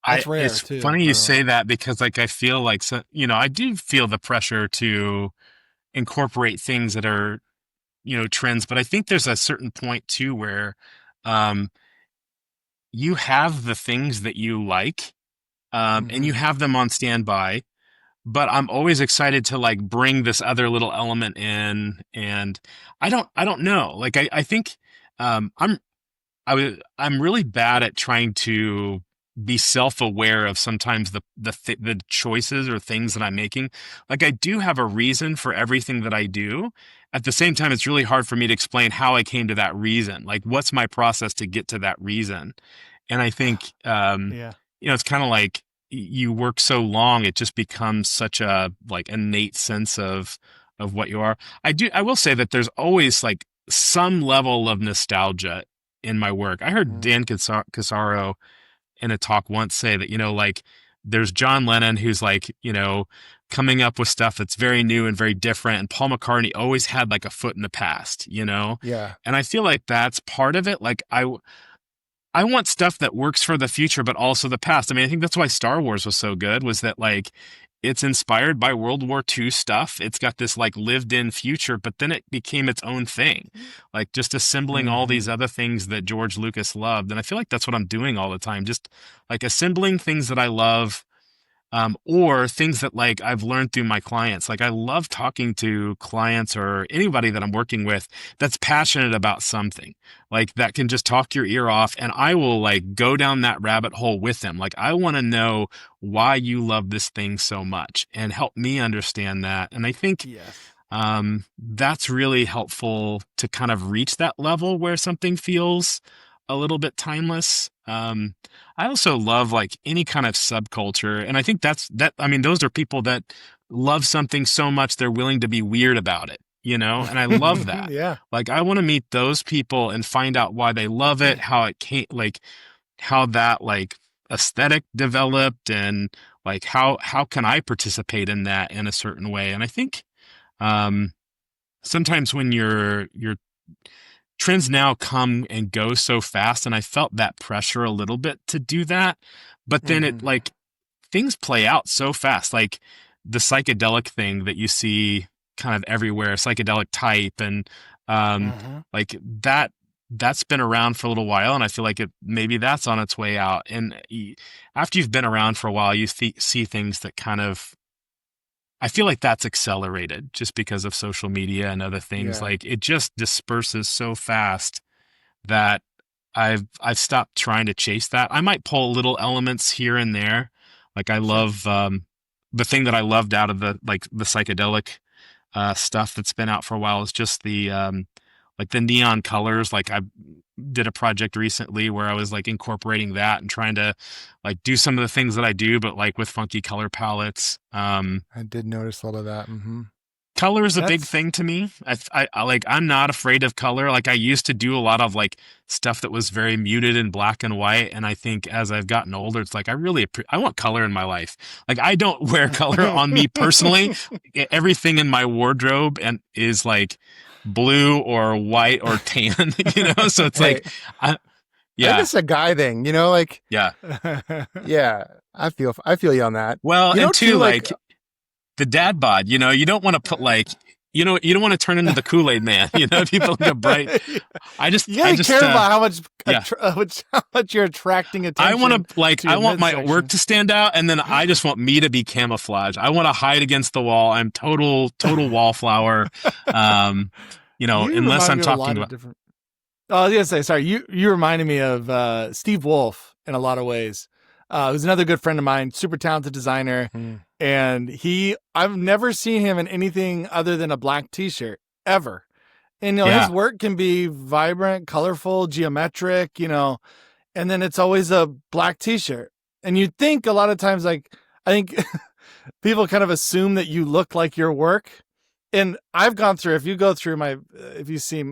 Speaker 3: That's rare,
Speaker 1: it's
Speaker 3: too,
Speaker 1: funny you say that, because like I feel like, I do feel the pressure to incorporate things that are, trends, but I think there's a certain point too where you have the things that you like, and you have them on standby, but I'm always excited to like bring this other little element in. And I don't know. Like, I think I'm really bad at trying to be self-aware of sometimes the choices or things that I'm making. Like, I do have a reason for everything that I do. At the same time, it's really hard for me to explain how I came to that reason. Like, what's my process to get to that reason? And I think, it's kind of like you work so long, it just becomes such a like innate sense of what you are. I will say that there's always like some level of nostalgia in my work. I heard Dan Casaro in a talk once say that, like, there's John Lennon who's like, coming up with stuff that's very new and very different. And Paul McCartney always had like a foot in the past,
Speaker 2: Yeah.
Speaker 1: And I feel like that's part of it. Like, I want stuff that works for the future, but also the past. I mean, I think that's why Star Wars was so good, was that like it's inspired by World War II stuff. It's got this like lived in future, but then it became its own thing, like just assembling all these other things that George Lucas loved. And I feel like that's what I'm doing all the time. Just like assembling things that I love, or things that like I've learned through my clients. Like, I love talking to clients or anybody that I'm working with that's passionate about something, like that can just talk your ear off, and I will like go down that rabbit hole with them. Like, I want to know why you love this thing so much and help me understand that. And I think that's really helpful to kind of reach that level where something feels a little bit timeless. I also love like any kind of subculture. And I think those are people that love something so much they're willing to be weird about it, and I love that.
Speaker 2: Yeah.
Speaker 1: Like, I want to meet those people and find out why they love it, how it came, like how that like aesthetic developed, and like how can I participate in that in a certain way. And I think sometimes when your trends now come and go so fast, and I felt that pressure a little bit to do that, but then it like things play out so fast, like the psychedelic thing that you see kind of everywhere, psychedelic type, and like that's been around for a little while, and I feel like maybe that's on its way out. And after you've been around for a while, you see things that kind of, I feel like that's accelerated just because of social media and other things.
Speaker 2: Yeah.
Speaker 1: Like, it just disperses so fast that I've stopped trying to chase that. I might pull little elements here and there. Like, I love the thing that I loved out of the psychedelic stuff that's been out for a while is just the like the neon colors. Like, I did a project recently where I was like incorporating that and trying to like do some of the things that I do, but like with funky color palettes.
Speaker 2: I did notice a lot of that.
Speaker 1: Color is a big thing to me. I'm not afraid of color. Like, I used to do a lot of like stuff that was very muted in black and white. And I think as I've gotten older, it's like, I want color in my life. Like, I don't wear color on me personally. Everything in my wardrobe is like blue or white or tan, so it's like,
Speaker 2: I think it's a guy thing, like,
Speaker 1: yeah.
Speaker 2: I feel you on that.
Speaker 1: Well, and too, like the dad bod, you don't want to put like, you don't want to turn into the Kool-Aid man, people like a bright.
Speaker 3: You gotta care about how much you're attracting attention.
Speaker 1: I want my work to stand out, and then I just want me to be camouflage. I want to hide against the wall. I'm total wallflower. Unless I'm talking about
Speaker 3: different. Oh, I was gonna say, sorry, you reminded me of Steve Wolf in a lot of ways. Who's another good friend of mine, super talented designer. And I've never seen him in anything other than a black t-shirt ever. And, his work can be vibrant, colorful, geometric, and then it's always a black t-shirt. And you'd think a lot of times, like, I think people kind of assume that you look like your work. And I've gone through, if you see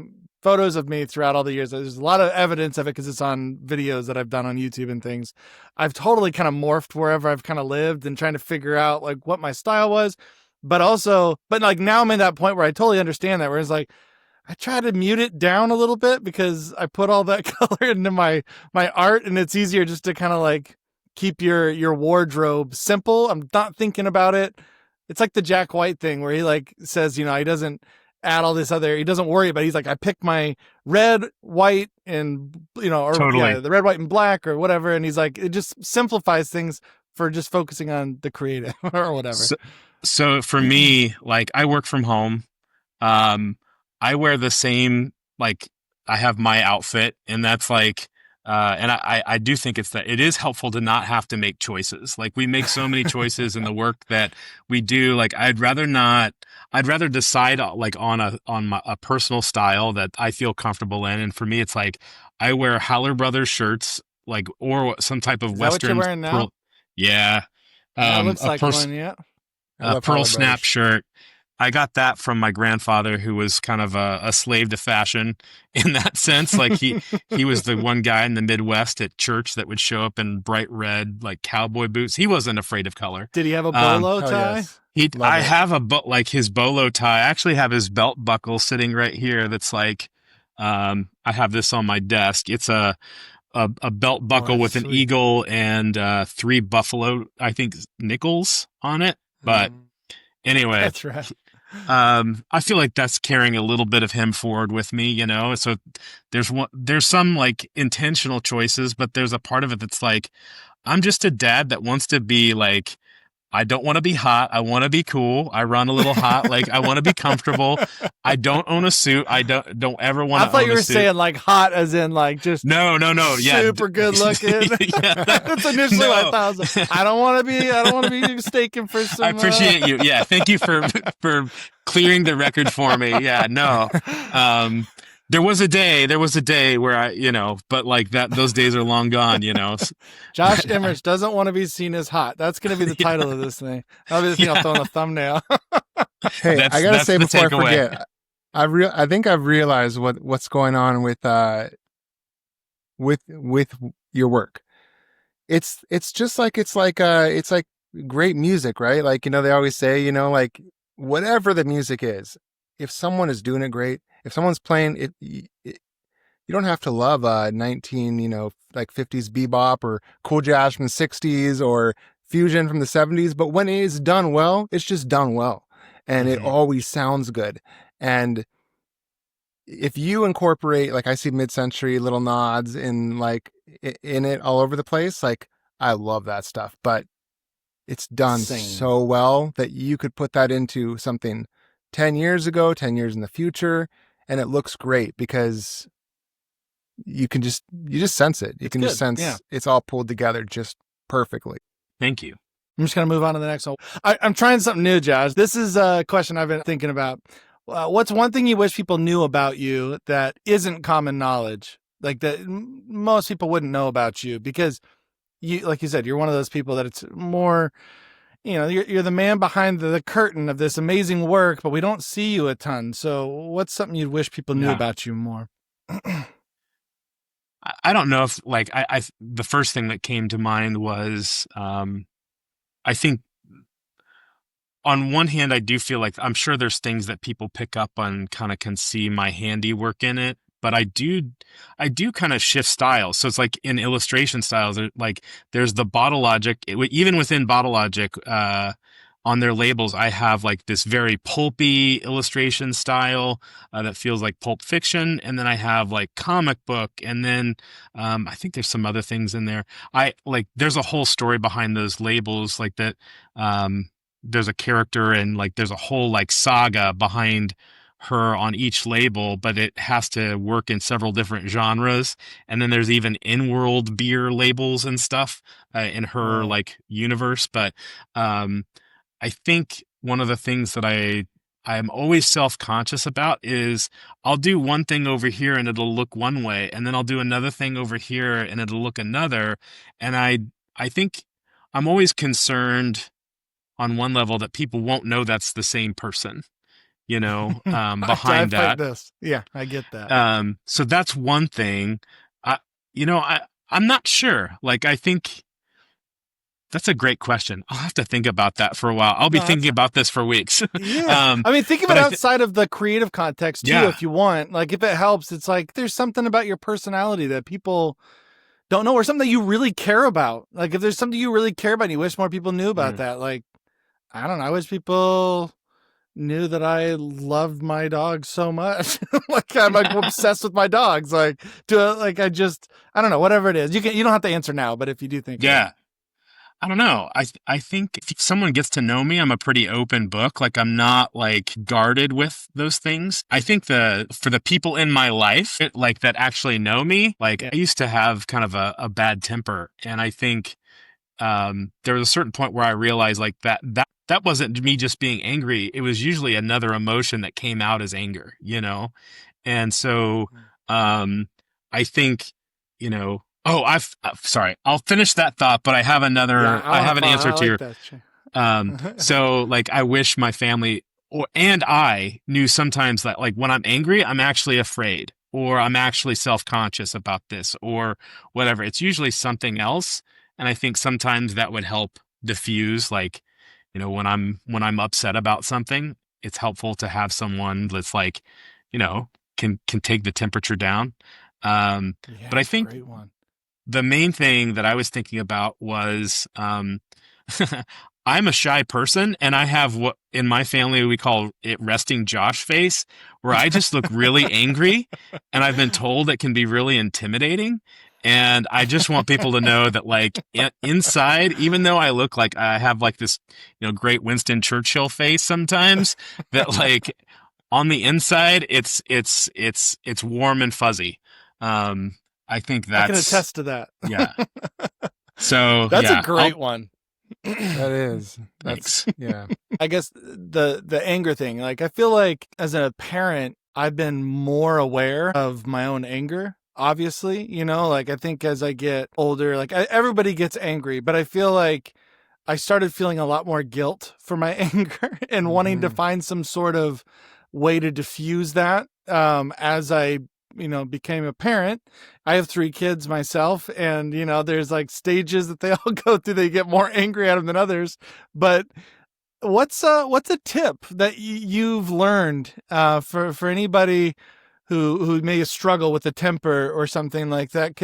Speaker 3: photos of me throughout all the years, there's a lot of evidence of it because it's on videos that I've done on YouTube and things. I've totally kind of morphed wherever I've kind of lived and trying to figure out like what my style was. But like now I'm in that point where I totally understand that, where it's like, I try to mute it down a little bit because I put all that color into my art, and it's easier just to kind of like keep your wardrobe simple. I'm not thinking about it. It's like the Jack White thing where he like says, he doesn't add all this other, he doesn't worry about it. He's like, I pick my red, white, and, or
Speaker 1: Totally.
Speaker 3: the red, white, and black or whatever. And he's like, it just simplifies things for just focusing on the creative or whatever.
Speaker 1: So for me, like I work from home. I wear the same, like I have my outfit, and that's like, and I do think it is helpful to not have to make choices. Like we make so many choices in the work that we do. Like I'd rather decide like on a personal style that I feel comfortable in. And for me, it's like, I wear Howler Brothers shirts, like, or some type of
Speaker 3: Is
Speaker 1: Western.
Speaker 3: that what you're wearing now?
Speaker 1: Yeah.
Speaker 3: That looks like one, yeah.
Speaker 1: A pearl snap shirt. I got that from my grandfather, who was kind of a slave to fashion in that sense. Like he was the one guy in the Midwest at church that would show up in bright red, like cowboy boots. He wasn't afraid of color.
Speaker 3: Did he have a bolo tie?
Speaker 1: Yes. I have like his bolo tie. I actually have his belt buckle sitting right here. That's like, I have this on my desk. It's a belt buckle with an eagle and 3 buffalo, I think, nickels on it. But anyway,
Speaker 3: that's right.
Speaker 1: I feel like that's carrying a little bit of him forward with me, so there's some like intentional choices, but there's a part of it that's like, I'm just a dad that wants to be like, I don't want to be hot. I want to be cool. I run a little hot. Like I want to be comfortable. I don't own a suit. I don't ever want to own a suit.
Speaker 3: I thought you were saying like hot as in like just
Speaker 1: no. Yeah.
Speaker 3: Super good looking.
Speaker 1: Yeah.
Speaker 3: That's initially what I thought. I was like, I don't want to be mistaken for some.
Speaker 1: I appreciate you. Yeah. Thank you for clearing the record for me. Yeah. No. There was a day where but like that, those days are long gone,
Speaker 3: Josh Emrich doesn't want to be seen as hot. That's going to be the title of this thing. That'll be the thing I'll throw in the thumbnail.
Speaker 2: Hey, I got to say before I forget, I think I've realized what's going on with your work. It's just like, it's like great music, right? Like, they always say, like whatever the music is, if someone is doing it great, if someone's playing it, you don't have to love like 50s bebop or cool jazz from the 60s or fusion from the 70s. But when it is done well, it's just done well. And it always sounds good. And if you incorporate, like I see mid-century little nods in it all over the place, like I love that stuff. But it's done so well that you could put that into something 10 years ago, 10 years in the future, and it looks great because you just sense it. You can just sense it's all pulled together just perfectly.
Speaker 1: Thank you.
Speaker 3: I'm just going to move on to the next one. I'm trying something new, Josh. This is a question I've been thinking about. What's one thing you wish people knew about you that isn't common knowledge? Like that most people wouldn't know about you because you, like you said, you're one of those people that it's more, you're the man behind the curtain of this amazing work, but we don't see you a ton. So what's something you'd wish people knew about you more?
Speaker 1: I don't know if like, the first thing that came to mind was, I think on one hand, I do feel like I'm sure there's things that people pick up on, kind of can see my handiwork in it. But I do kind of shift styles. So it's like in illustration styles, like there's the Bottle Logic, even within Bottle Logic, on their labels, I have like this very pulpy illustration style that feels like pulp fiction. And then I have like comic book. And then I think there's some other things in there. There's a whole story behind those labels, like that. There's a character and like there's a whole like saga behind her on each label, but it has to work in several different genres. And then there's even in-world beer labels and stuff in her like universe. But I think one of the things that I'm always self-conscious about is I'll do one thing over here and it'll look one way, and then I'll do another thing over here and it'll look another. And I think I'm always concerned on one level that people won't know that's the same person, behind
Speaker 3: I fight
Speaker 1: that.
Speaker 3: this. Yeah, I get that.
Speaker 1: So that's one thing. I, I'm not sure. Like, I think that's a great question. I'll have to think about that for a while. I'll be thinking about this for weeks.
Speaker 3: Yeah. I mean, think of it outside of the creative context too, if you want. Like, if it helps, it's like there's something about your personality that people don't know, or something you really care about. Like, if there's something you really care about and you wish more people knew about that, like, I don't know, I wish people knew that I loved my dog so much. Like, I'm like obsessed with my dogs. Like, I don't know, whatever it is. You don't have to answer now, but if you do think,
Speaker 1: I don't know. I think if someone gets to know me, I'm a pretty open book. Like, I'm not like guarded with those things. I think for the people in my life, that actually know me, like I used to have kind of a bad temper. And I think, there was a certain point where I realized like that wasn't me just being angry. It was usually another emotion that came out as anger, And so, I think, oh, sorry. I'll finish that thought, but I have I have an answer to your, so like, I wish my family and I knew sometimes that like when I'm angry, I'm actually afraid or I'm actually self-conscious about this or whatever. It's usually something else. And I think sometimes that would help diffuse, like, when I'm upset about something, it's helpful to have someone that's like, can take the temperature down. But I think the main thing that I was thinking about was, I'm a shy person and I have what in my family we call it resting Josh face, where I just look really angry and I've been told it can be really intimidating. And I just want people to know that like inside, even though I look like I have like this, great Winston Churchill face sometimes, that like on the inside, it's warm and fuzzy. I think I
Speaker 3: can attest to that.
Speaker 1: Yeah. So
Speaker 3: that's a great one.
Speaker 2: That is.
Speaker 1: Thanks.
Speaker 2: Yeah.
Speaker 3: I guess the anger thing, like I feel like as a parent, I've been more aware of my own anger. Obviously, like I think as I get older, like everybody gets angry, but I feel like I started feeling a lot more guilt for my anger and wanting to find some sort of way to diffuse that. As I, became a parent. I have 3 kids myself, and there's like stages that they all go through. They get more angry at them than others. But what's a tip that you've learned for anybody who may struggle with a temper or something like that?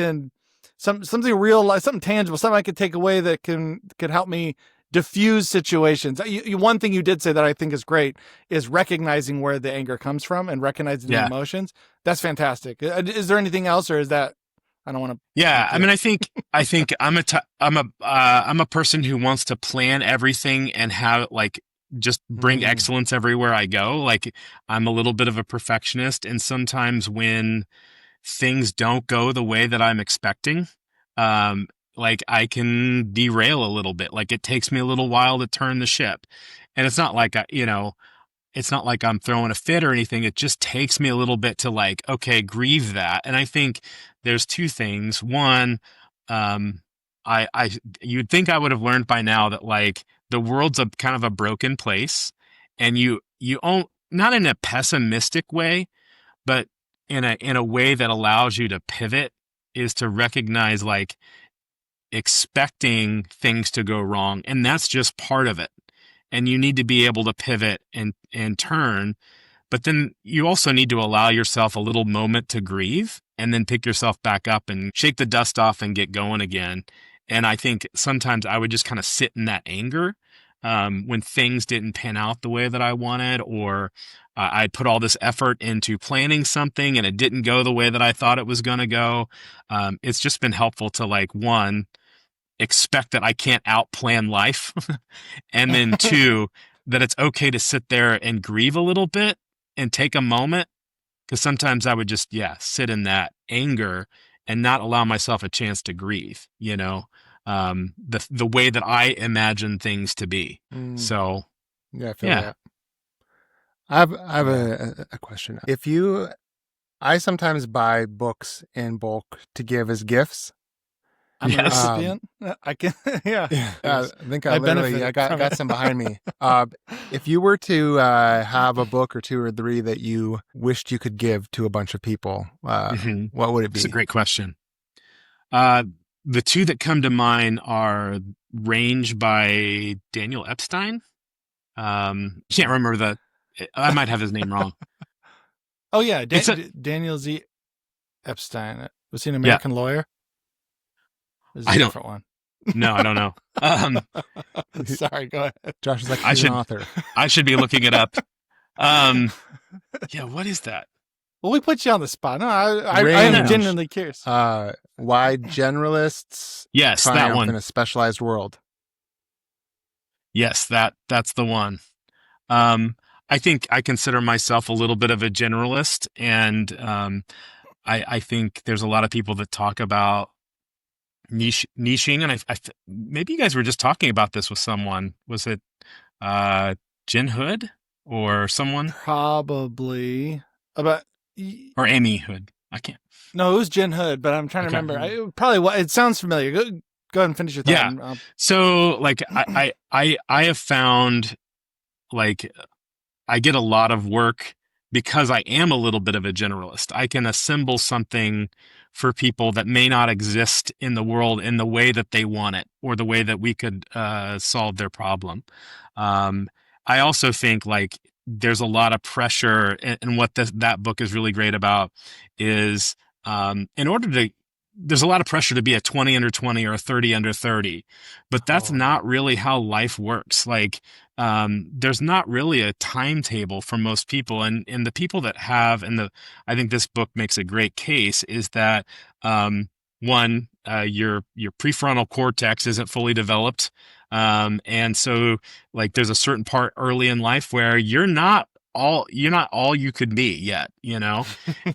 Speaker 3: Something real life, something tangible, something I could take away that could help me diffuse situations. One thing you did say that I think is great is recognizing where the anger comes from and recognizing the emotions. That's fantastic. Is there anything else, or is that, I don't want to.
Speaker 1: Yeah. I mean, I think I'm a person who wants to plan everything and have like, just bring excellence everywhere I go. Like, I'm a little bit of a perfectionist. And sometimes when things don't go the way that I'm expecting, like I can derail a little bit. Like, it takes me a little while to turn the ship. And it's not like, it's not like I'm throwing a fit or anything. It just takes me a little bit to like, okay, grieve that. And I think there's 2 things. One, you'd think I would have learned by now that like the world's a kind of a broken place, and you own, not in a pessimistic way, but in a way that allows you to pivot, is to recognize like expecting things to go wrong. And that's just part of it. And you need to be able to pivot and turn. But then you also need to allow yourself a little moment to grieve and then pick yourself back up and shake the dust off and get going again. And I think sometimes I would just kind of sit in that anger when things didn't pan out the way that I wanted, or I put all this effort into planning something and it didn't go the way that I thought it was going to go. It's just been helpful to like, 1, expect that I can't outplan life. And then 2, that it's okay to sit there and grieve a little bit and take a moment. Because sometimes I would just, sit in that anger and not allow myself a chance to grieve, the way that I imagine things to be. So,
Speaker 2: yeah, I feel that. I have a question. I sometimes buy books in bulk to give as gifts.
Speaker 3: I'm a
Speaker 1: Yes.
Speaker 3: recipient. I can, yeah.
Speaker 2: I think I
Speaker 3: benefited from
Speaker 2: got
Speaker 3: it.
Speaker 2: some behind me. If you were to have a book or two or three that you wished you could give to a bunch of people,
Speaker 1: Mhm.
Speaker 2: what would it be?
Speaker 1: It's a great question. The two that come to mind are Range by Daniel Epstein. Can't remember I might have his name wrong.
Speaker 3: Oh yeah,
Speaker 1: It's
Speaker 3: Daniel Z. Epstein. Was he an
Speaker 1: Yeah.
Speaker 3: American lawyer? This is
Speaker 1: I
Speaker 3: a
Speaker 1: don't-
Speaker 3: different one.
Speaker 1: No, I don't know.
Speaker 3: Sorry, go ahead.
Speaker 2: Josh is like,
Speaker 1: I
Speaker 2: he's
Speaker 1: should-
Speaker 2: an author.
Speaker 1: I should be looking it up. Yeah, what is that?
Speaker 3: Well, we put you on the spot. No, I am
Speaker 2: Range.
Speaker 3: genuinely curious.
Speaker 2: Why generalists
Speaker 1: Yes, that
Speaker 2: triumph
Speaker 1: one.
Speaker 2: in a specialized world?
Speaker 1: Yes, that's the one. I think I consider myself a little bit of a generalist, and I think there's a lot of people that talk about niching, and maybe you guys were just talking about this with someone. Was it Jen Hood or someone?
Speaker 3: Probably about
Speaker 1: Or Amy Hood. I can't.
Speaker 3: No, it was Jen Hood, but I'm trying to remember. It sounds familiar. Go ahead and finish your thought.
Speaker 1: Yeah. So like I have found like I get a lot of work because I am a little bit of a generalist. I can assemble something for people that may not exist in the world in the way that they want it or the way that we could solve their problem. I also think like there's a lot of pressure, and what that book is really great about is there's a lot of pressure to be a 20 under 20 or a 30 under 30, but that's not really how life works. Like, there's not really a timetable for most people. And the people that have, I think this book makes a great case is that, one, your prefrontal cortex isn't fully developed. And so like there's a certain part early in life where you're not all you could be yet, you know?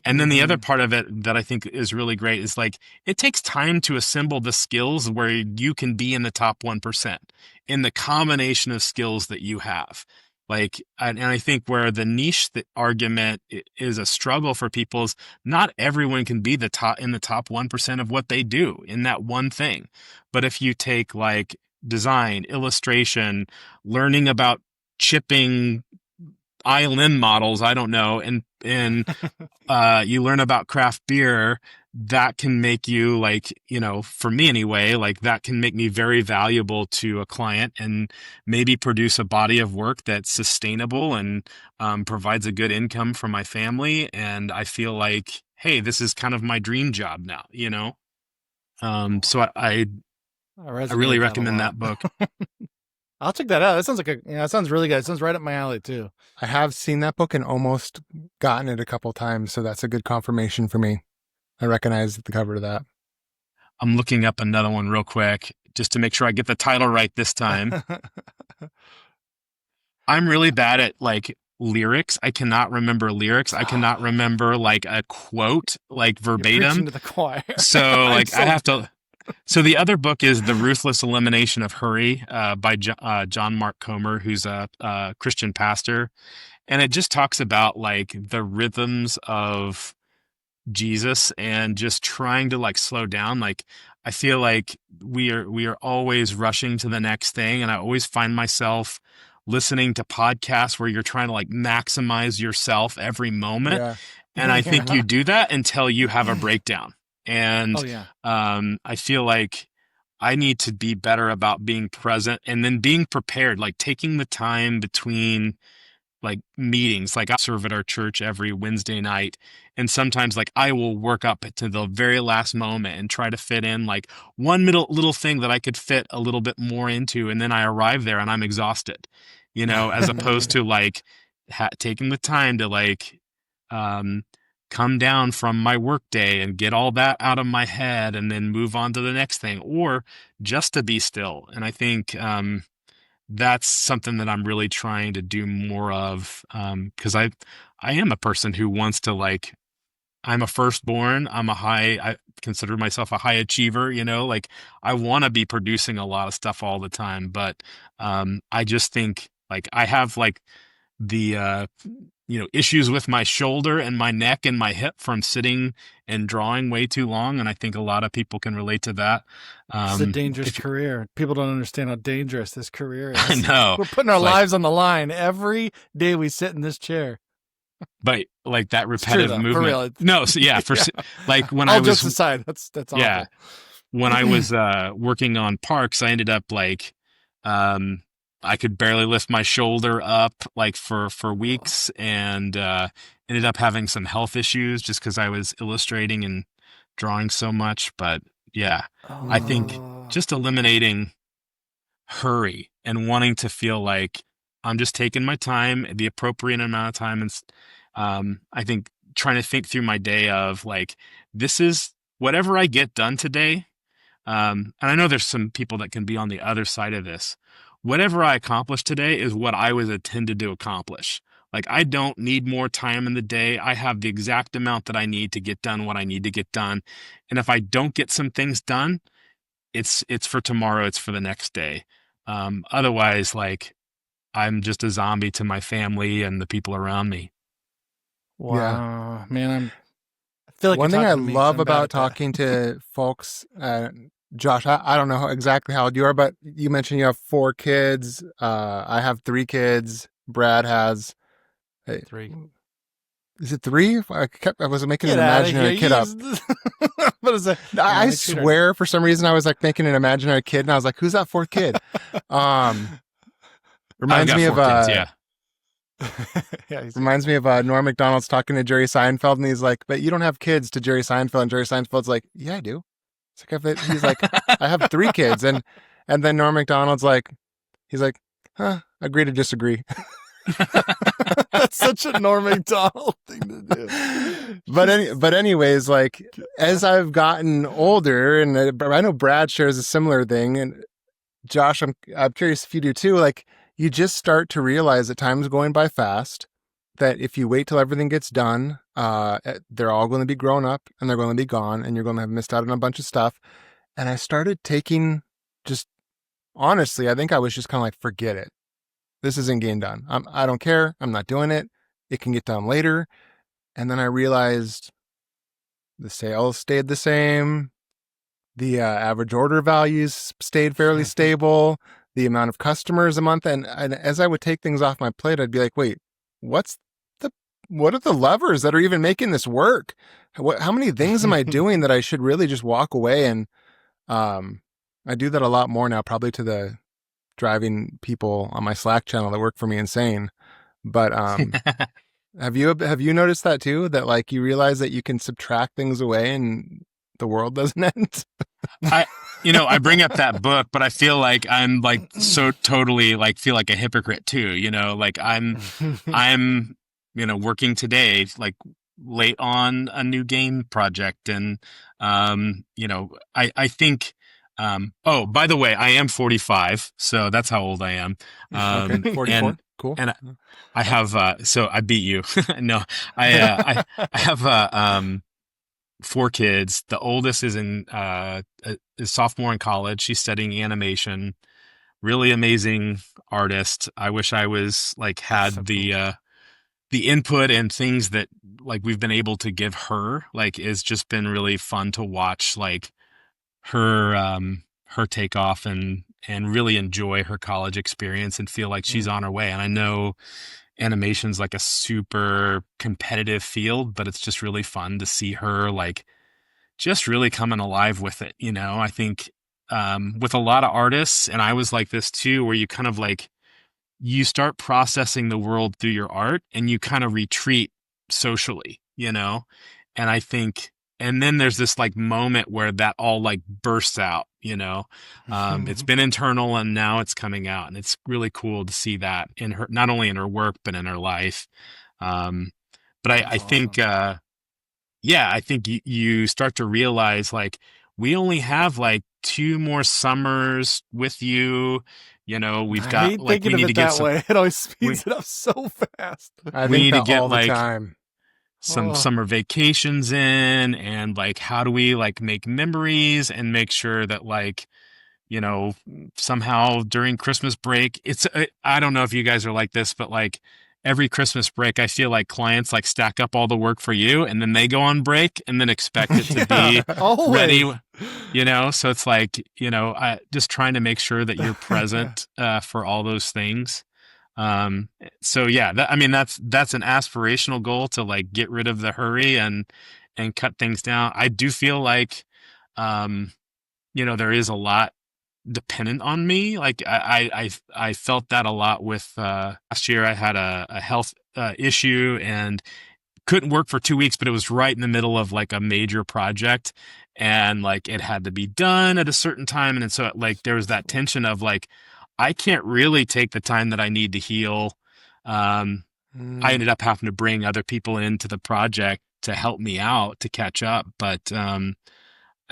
Speaker 1: And then the other part of it that I think is really great is like, it takes time to assemble the skills where you can be in the top 1% in the combination of skills that you have. Like, and I think where the niche argument is a struggle for people is not everyone can be in the top 1% of what they do in that one thing. But if you take like design, illustration, learning about chipping ILM models, I don't know, and you learn about craft beer, that can make you like, you know, for me anyway, like that can make me very valuable to a client and maybe produce a body of work that's sustainable and provides a good income for my family. And I feel like, hey, this is kind of my dream job now, you know? So I really recommend that book.
Speaker 3: I'll check that out. That sounds like it sounds really good. It sounds right up my alley too.
Speaker 2: I have seen that book and almost gotten it a couple times, so that's a good confirmation for me. I recognize the cover of that.
Speaker 1: I'm looking up another one real quick just to make sure I get the title right this time. I'm really bad at like lyrics. I cannot remember lyrics. I cannot remember like a quote, like verbatim.
Speaker 3: You're preaching to the choir.
Speaker 1: So like I have to. So the other book is The Ruthless Elimination of Hurry by John Mark Comer, who's a Christian pastor. And it just talks about like the rhythms of Jesus and just trying to like slow down. Like I feel like we are always rushing to the next thing. And I always find myself listening to podcasts where you're trying to like maximize yourself every moment.
Speaker 2: Yeah.
Speaker 1: And I think you do that until you have a breakdown. And I feel like I need to be better about being present and then being prepared, like taking the time between like meetings. Like I serve at our church every Wednesday night. And sometimes like I will work up to the very last moment and try to fit in like one little thing that I could fit a little bit more into. And then I arrive there and I'm exhausted, you know, as opposed to like taking the time to like, come down from my work day and get all that out of my head and then move on to the next thing, or just to be still. And I think that's something that I'm really trying to do more of, because I am a person who wants to like, I'm a firstborn. I consider myself a high achiever, you know, like I want to be producing a lot of stuff all the time. But I just think like I have like the issues with my shoulder and my neck and my hip from sitting and drawing way too long. And I think a lot of people can relate to that.
Speaker 3: It's a dangerous career. People don't understand how dangerous this career is.
Speaker 1: I know.
Speaker 3: We're putting our lives on the line every day we sit in this chair.
Speaker 1: But like that repetitive movement.
Speaker 3: For real.
Speaker 1: No, so yeah, like when
Speaker 3: all
Speaker 1: I was
Speaker 3: jokes aside, that's awful.
Speaker 1: Yeah. When I was working on parks, I ended up like I could barely lift my shoulder up like for weeks, and ended up having some health issues just because I was illustrating and drawing so much. But yeah, I think just eliminating hurry and wanting to feel like I'm just taking my time, the appropriate amount of time. And I think trying to think through my day of like, this is whatever I get done today. And I know there's some people that can be on the other side of this. Whatever I accomplish today is what I was intended to accomplish. Like, I don't need more time in the day. I have the exact amount that I need to get done what I need to get done. And if I don't get some things done, it's for tomorrow. It's for the next day. Otherwise, like, I'm just a zombie to my family and the people around me.
Speaker 3: Wow,
Speaker 2: Yeah.
Speaker 3: man, I feel like
Speaker 2: one
Speaker 3: you're
Speaker 2: thing I
Speaker 3: talking to me 'cause
Speaker 2: love
Speaker 3: I'm bad
Speaker 2: about
Speaker 3: at that.
Speaker 2: talking to folks, Josh, I don't know exactly how old you are, but you mentioned you have 4 kids. I have 3 kids. Brad has
Speaker 3: 3.
Speaker 2: Is it 3? I was making
Speaker 3: Get
Speaker 2: an
Speaker 3: outta
Speaker 2: imaginary
Speaker 3: here.
Speaker 2: kid up.
Speaker 3: What is that?
Speaker 2: I swear, for some reason, I was like making an imaginary kid, and I was like, "Who's that 4th kid?" Reminds me of
Speaker 1: 4 kids, yeah.
Speaker 2: Reminds me of Norm Macdonald's talking to Jerry Seinfeld, and he's like, "But you don't have kids," to Jerry Seinfeld, and Jerry Seinfeld's like, "Yeah, I do." It's like, he's like, "I have 3 kids," and then Norm Macdonald's like, he's like, "Huh, agree to disagree."
Speaker 3: That's such a Norm Macdonald thing to do.
Speaker 2: But anyways, like, as I've gotten older, and I know Brad shares a similar thing, and Josh, I'm curious if you do too. Like, you just start to realize that time's going by fast. That if you wait till everything gets done, they're all going to be grown up and they're going to be gone, and you're going to have missed out on a bunch of stuff. And I started taking, just honestly, I think I was just kind of like, forget it. This isn't getting done. I don't care. I'm not doing it. It can get done later. And then I realized the sales stayed the same. The average order values stayed fairly stable. The amount of customers a month. And as I would take things off my plate, I'd be like, wait, what are the levers that are even making this work? How many things am I doing that I should really just walk away? And I do that a lot more now, probably to the driving people on my Slack channel that work for me insane. But have you noticed that too? That like you realize that you can subtract things away and the world doesn't end?
Speaker 1: I bring up that book, but I feel like I'm like so totally like feel like a hypocrite too. Like I'm working today, like late on a new game project, and I think. Oh, by the way, I am 45, so that's how old I am.
Speaker 2: Okay, 44. Cool.
Speaker 1: And I have, so I beat you. No, I have 4 kids. The oldest is is sophomore in college. She's studying animation. Really amazing artist. I wish I was like had so the input and things that like we've been able to give her. Like, it's just been really fun to watch. Like. Her take off and really enjoy her college experience and feel like she's on her way. And I know animation's like a super competitive field, but it's just really fun to see her like just really coming alive with it. I think with a lot of artists, and I was like this too, where you kind of like you start processing the world through your art and you kind of retreat socially, and I think. And then there's this like moment where that all like bursts out, it's been internal and now it's coming out, and it's really cool to see that in her, not only in her work, but in her life. But I think, I think you start to realize like, we only have like 2 more summers with you. We've got,
Speaker 3: I hate
Speaker 1: like,
Speaker 3: thinking
Speaker 1: we
Speaker 3: of
Speaker 1: need
Speaker 3: it
Speaker 1: to get
Speaker 3: that way. It always speeds it up so fast.
Speaker 2: I
Speaker 1: we
Speaker 2: think
Speaker 1: need to
Speaker 2: that
Speaker 1: get
Speaker 2: all the
Speaker 1: like
Speaker 2: time.
Speaker 1: some summer vacations in, and like how do we like make memories and make sure that like somehow during Christmas break, it's I don't know if you guys are like this, but like every Christmas break, I feel like clients like stack up all the work for you and then they go on break and then expect it to be ready, so it's like, just trying to make sure that you're present, for all those things. So yeah, that's an aspirational goal to like get rid of the hurry and cut things down. I do feel like, there is a lot dependent on me. Like I felt that a lot with, last year I had a health, issue and couldn't work for 2 weeks, but it was right in the middle of like a major project and like it had to be done at a certain time. And so like there was that tension of like, I can't really take the time that I need to heal. I ended up having to bring other people into the project to help me out to catch up. But,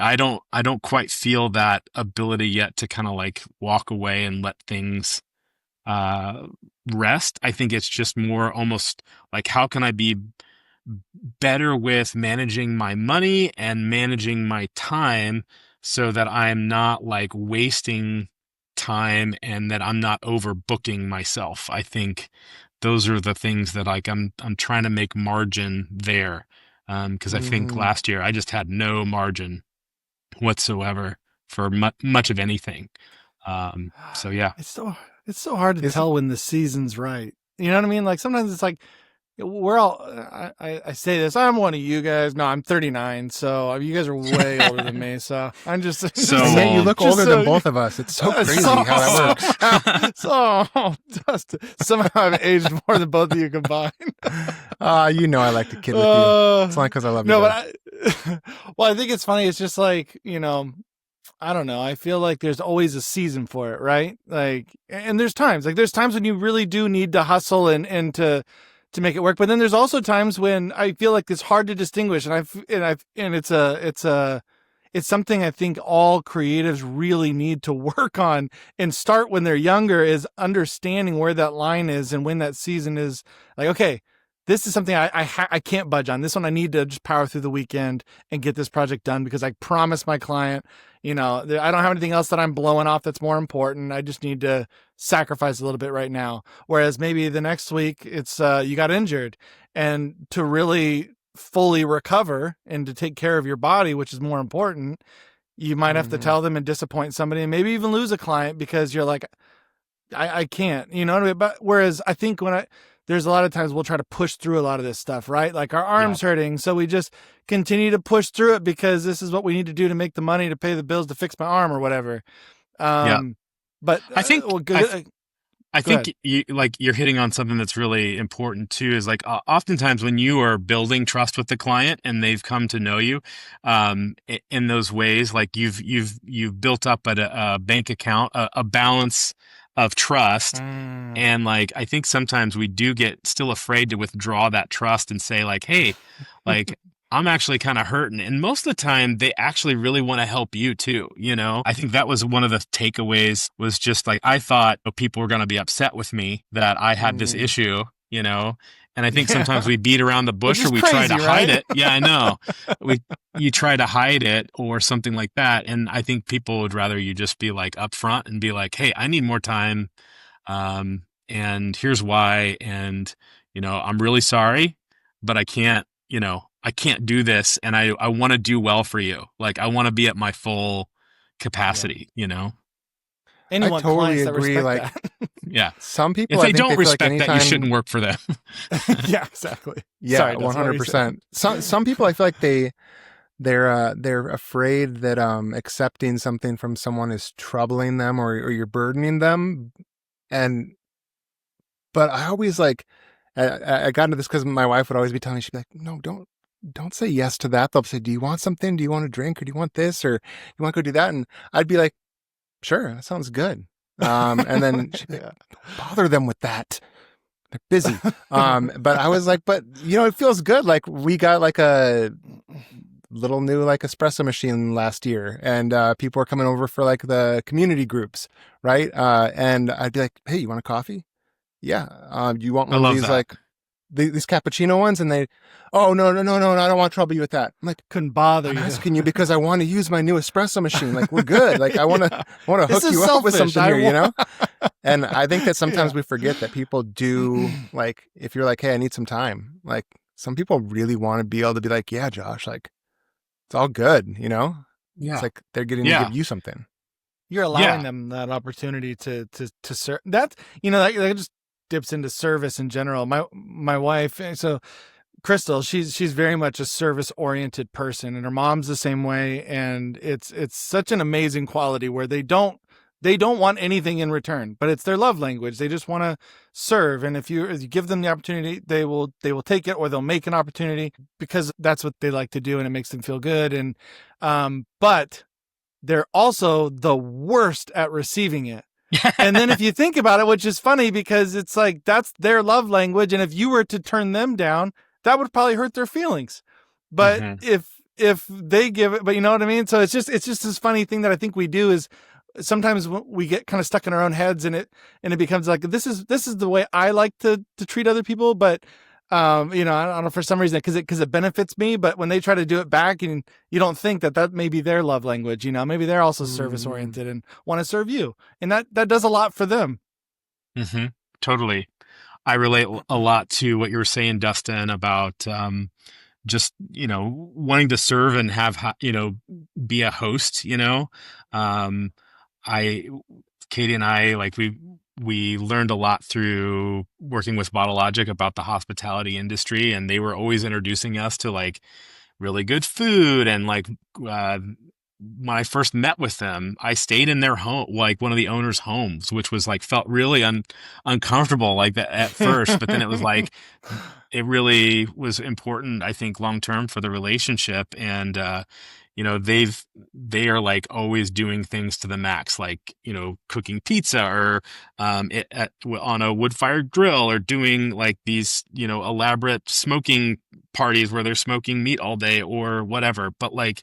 Speaker 1: I don't quite feel that ability yet to kind of like walk away and let things, rest. I think it's just more almost like, how can I be better with managing my money and managing my time so that I'm not like wasting time and that I'm not overbooking myself. I think those are the things that like I'm trying to make margin there. Because I think last year I just had no margin whatsoever for much of anything. So yeah,
Speaker 3: it's so hard to tell when the season's right. You know what I mean? Like sometimes it's like we're all. I say this. I'm one of you guys. No, I'm 39. So you guys are way older than me. So I'm just.
Speaker 2: And you look older than both of us. It's so crazy how that works.
Speaker 3: So Dustin, somehow I've aged more than both of you combined.
Speaker 2: I like to kid with you. It's not because I love you.
Speaker 3: No, but I think it's funny. It's just like, I don't know. I feel like there's always a season for it, right? Like, and there's times when you really do need to hustle and to make it work. But then there's also times when I feel like it's hard to distinguish. And it's something I think all creatives really need to work on and start when they're younger, is understanding where that line is and when that season is like, okay, this is something I can't budge on. This one I need to just power through the weekend and get this project done because I promised my client, I don't have anything else that I'm blowing off that's more important. I just need to sacrifice a little bit right now. Whereas maybe the next week it's you got injured, and to really fully recover and to take care of your body, which is more important, you might have to tell them and disappoint somebody and maybe even lose a client because you're like, I can't, what I mean? But whereas I think there's a lot of times we'll try to push through a lot of this stuff, right? Like our arm's hurting, so we just continue to push through it because this is what we need to do to make the money to pay the bills to fix my arm or whatever. But
Speaker 1: I think I think you're hitting on something that's really important too. Is like oftentimes when you are building trust with the client and they've come to know you, in those ways, like you've built up a bank account, a balance of trust. And like, I think sometimes we do get still afraid to withdraw that trust and say like, hey, like I'm actually kind of hurting. And most of the time they actually really want to help you too. I think that was one of the takeaways, was just like, I thought people were going to be upset with me that I had this issue, and I think sometimes we beat around the bush or we try to hide it. Yeah, I know. You try to hide it or something like that. And I think people would rather you just be like upfront and be like, hey, I need more time. And here's why. And, I'm really sorry, but I can't do this. And I want to do well for you. Like I want to be at my full capacity,
Speaker 2: I totally agree. Like,
Speaker 1: yeah,
Speaker 2: some people,
Speaker 1: if they don't respect that, you shouldn't work for them.
Speaker 3: Yeah, exactly.
Speaker 2: Yeah, sorry, 100%. Some people, I feel like they're afraid that accepting something from someone is troubling them or you're burdening them. But I always I got into this because my wife would always be telling me, she'd be like, no, don't say yes to that. They'll say, do you want something? Do you want a drink? Or do you want this? Or you want to go do that? And I'd be like, sure, that sounds good. And then she'd be like, don't bother them with that. They're busy. But I was like, but it feels good. Like we got like a little new espresso machine last year, and people were coming over for like the community groups, right? And I'd be like, hey, you want a coffee? Yeah. You want one of these that. these cappuccino ones, and they, oh, no, I don't want to trouble you with that. I'm like,
Speaker 3: couldn't bother you.
Speaker 2: I'm asking you because I want to use my new espresso machine. Like, we're good. Like, I want to hook you up with something here, you know? And I think that sometimes we forget that people do, like, if you're like, hey, I need some time. Like, some people really want to be able to be like, yeah, Josh, like, it's all good, you know?
Speaker 1: Yeah.
Speaker 2: It's like they're getting to give you something.
Speaker 3: You're allowing them that opportunity to serve. That, you know, that just dips into service in general. My wife, so Crystal, she's very much a service oriented person, and her mom's the same way. And it's such an amazing quality where they don't want anything in return, but it's their love language. They just want to serve. And if you give them the opportunity, they will take it, or they'll make an opportunity because that's what they like to do and it makes them feel good. And, but they're also the worst at receiving it. And then if you think about it, which is funny because it's like, that's their love language. And if you were to turn them down, that would probably hurt their feelings. But if they give it, but you know what I mean? So it's just this funny thing that I think we do is sometimes we get kind of stuck in our own heads, and it becomes like, this is the way I like to treat other people. But, you know, I don't know, for some reason, because it benefits me, but when they try to do it back, and you don't think that may be their love language, you know, maybe they're also service oriented and want to serve you. And that does a lot for them.
Speaker 1: Mm-hmm. Totally. I relate a lot to what you were saying, Dustin, about, just, you know, wanting to serve and have, you know, be a host, you know. Katie and I, like, we learned a lot through working with Bottle Logic about the hospitality industry, and they were always introducing us to like really good food. And like, when I first met with them, I stayed in their home, like one of the owners' homes, which was like, felt really uncomfortable like that at first, but then it was like, it really was important, I think, long-term for the relationship. And, you know, they are like always doing things to the max, like, you know, cooking pizza or on a wood-fired grill, or doing like these, you know, elaborate smoking parties where they're smoking meat all day or whatever. But like,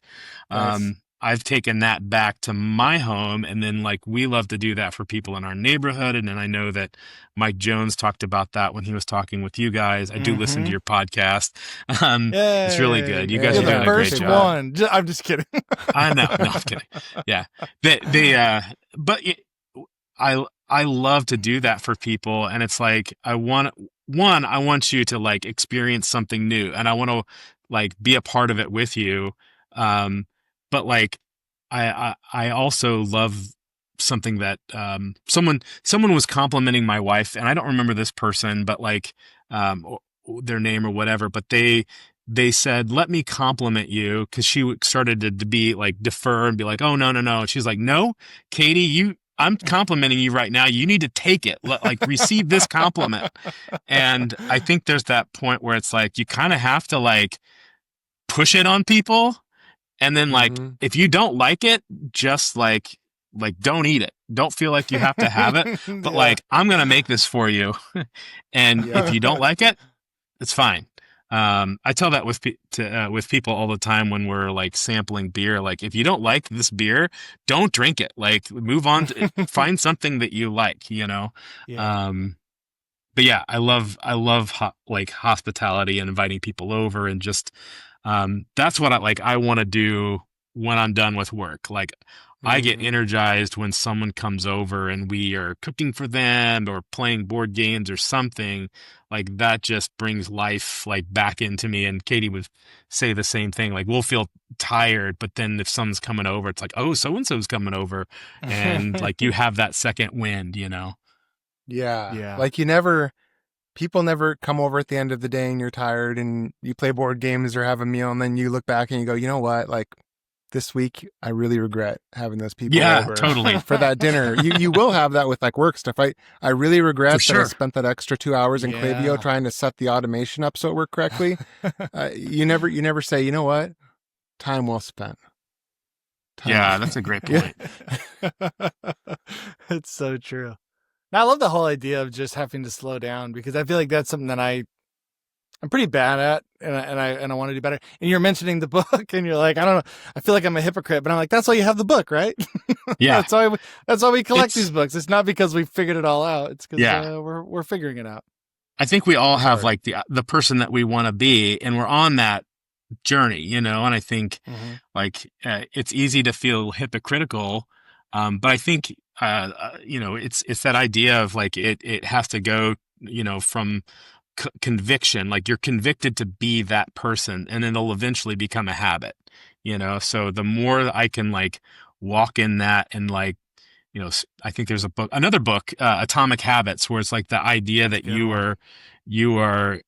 Speaker 2: Nice.
Speaker 1: I've taken that back to my home, and then like we love to do that for people in our neighborhood. And then I know that Mike Jones talked about that when he was talking with you guys. I do listen to your podcast. It's really good. You guys are doing a great job.
Speaker 3: One. I'm just kidding.
Speaker 1: I know. No, I'm kidding. Yeah. But I love to do that for people. And it's like, I want you to like experience something new, and I want to like be a part of it with you. But like, I also love something that, someone was complimenting my wife, and I don't remember this person, but like, their name or whatever, but they said, let me compliment you. Cause she started to be like, defer and be like, oh, no. And she's like, no, Katie, I'm complimenting you right now. You need to take it. Like, receive this compliment. And I think there's that point where it's like, you kind of have to like push it on people. And then like, if you don't like it, just like don't eat it. Don't feel like you have to have it, but like, I'm going to make this for you. And if you don't like it, it's fine. I tell that with people all the time when we're like sampling beer. Like, if you don't like this beer, don't drink it. Like, move on to find something that you like, you know?
Speaker 3: Yeah.
Speaker 1: But yeah, I love like hospitality and inviting people over, and just, that's what I want to do when I'm done with work. Like, I get energized when someone comes over and we are cooking for them or playing board games or something. Like, that just brings life like back into me. And Katie would say the same thing. Like, we'll feel tired, but then if someone's coming over, it's like, oh, so-and-so's coming over. And like, you have that second wind, you know?
Speaker 2: Yeah. Like, people never come over at the end of the day and you're tired and you play board games or have a meal, and then you look back and you go, you know what? Like, this week, I really regret having those people over
Speaker 1: totally.
Speaker 2: for that dinner. You will have that with like work stuff. I really regret that I spent that extra 2 hours in Klaviyo trying to set the automation up so it worked correctly. You never say, you know what? Time well spent.
Speaker 1: That's a great point.
Speaker 3: It's so true. Now, I love the whole idea of just having to slow down, because I feel like that's something that I'm pretty bad at, and I want to do better. And you're mentioning the book, and you're like, I don't know, I feel like I'm a hypocrite, but I'm like, that's why you have the book, right?
Speaker 1: Yeah.
Speaker 3: that's why we collect these books. It's not because we figured it all out. It's because we're figuring it out.
Speaker 1: I think we all have like the person that we want to be, and we're on that journey, you know. And I think like it's easy to feel hypocritical, but I think you know, it's that idea of like it has to go, you know, from conviction. Like you're convicted to be that person, and it'll eventually become a habit, you know. So the more I can like walk in that, and like, you know, I think there's another book, Atomic Habits, where it's like the idea that you are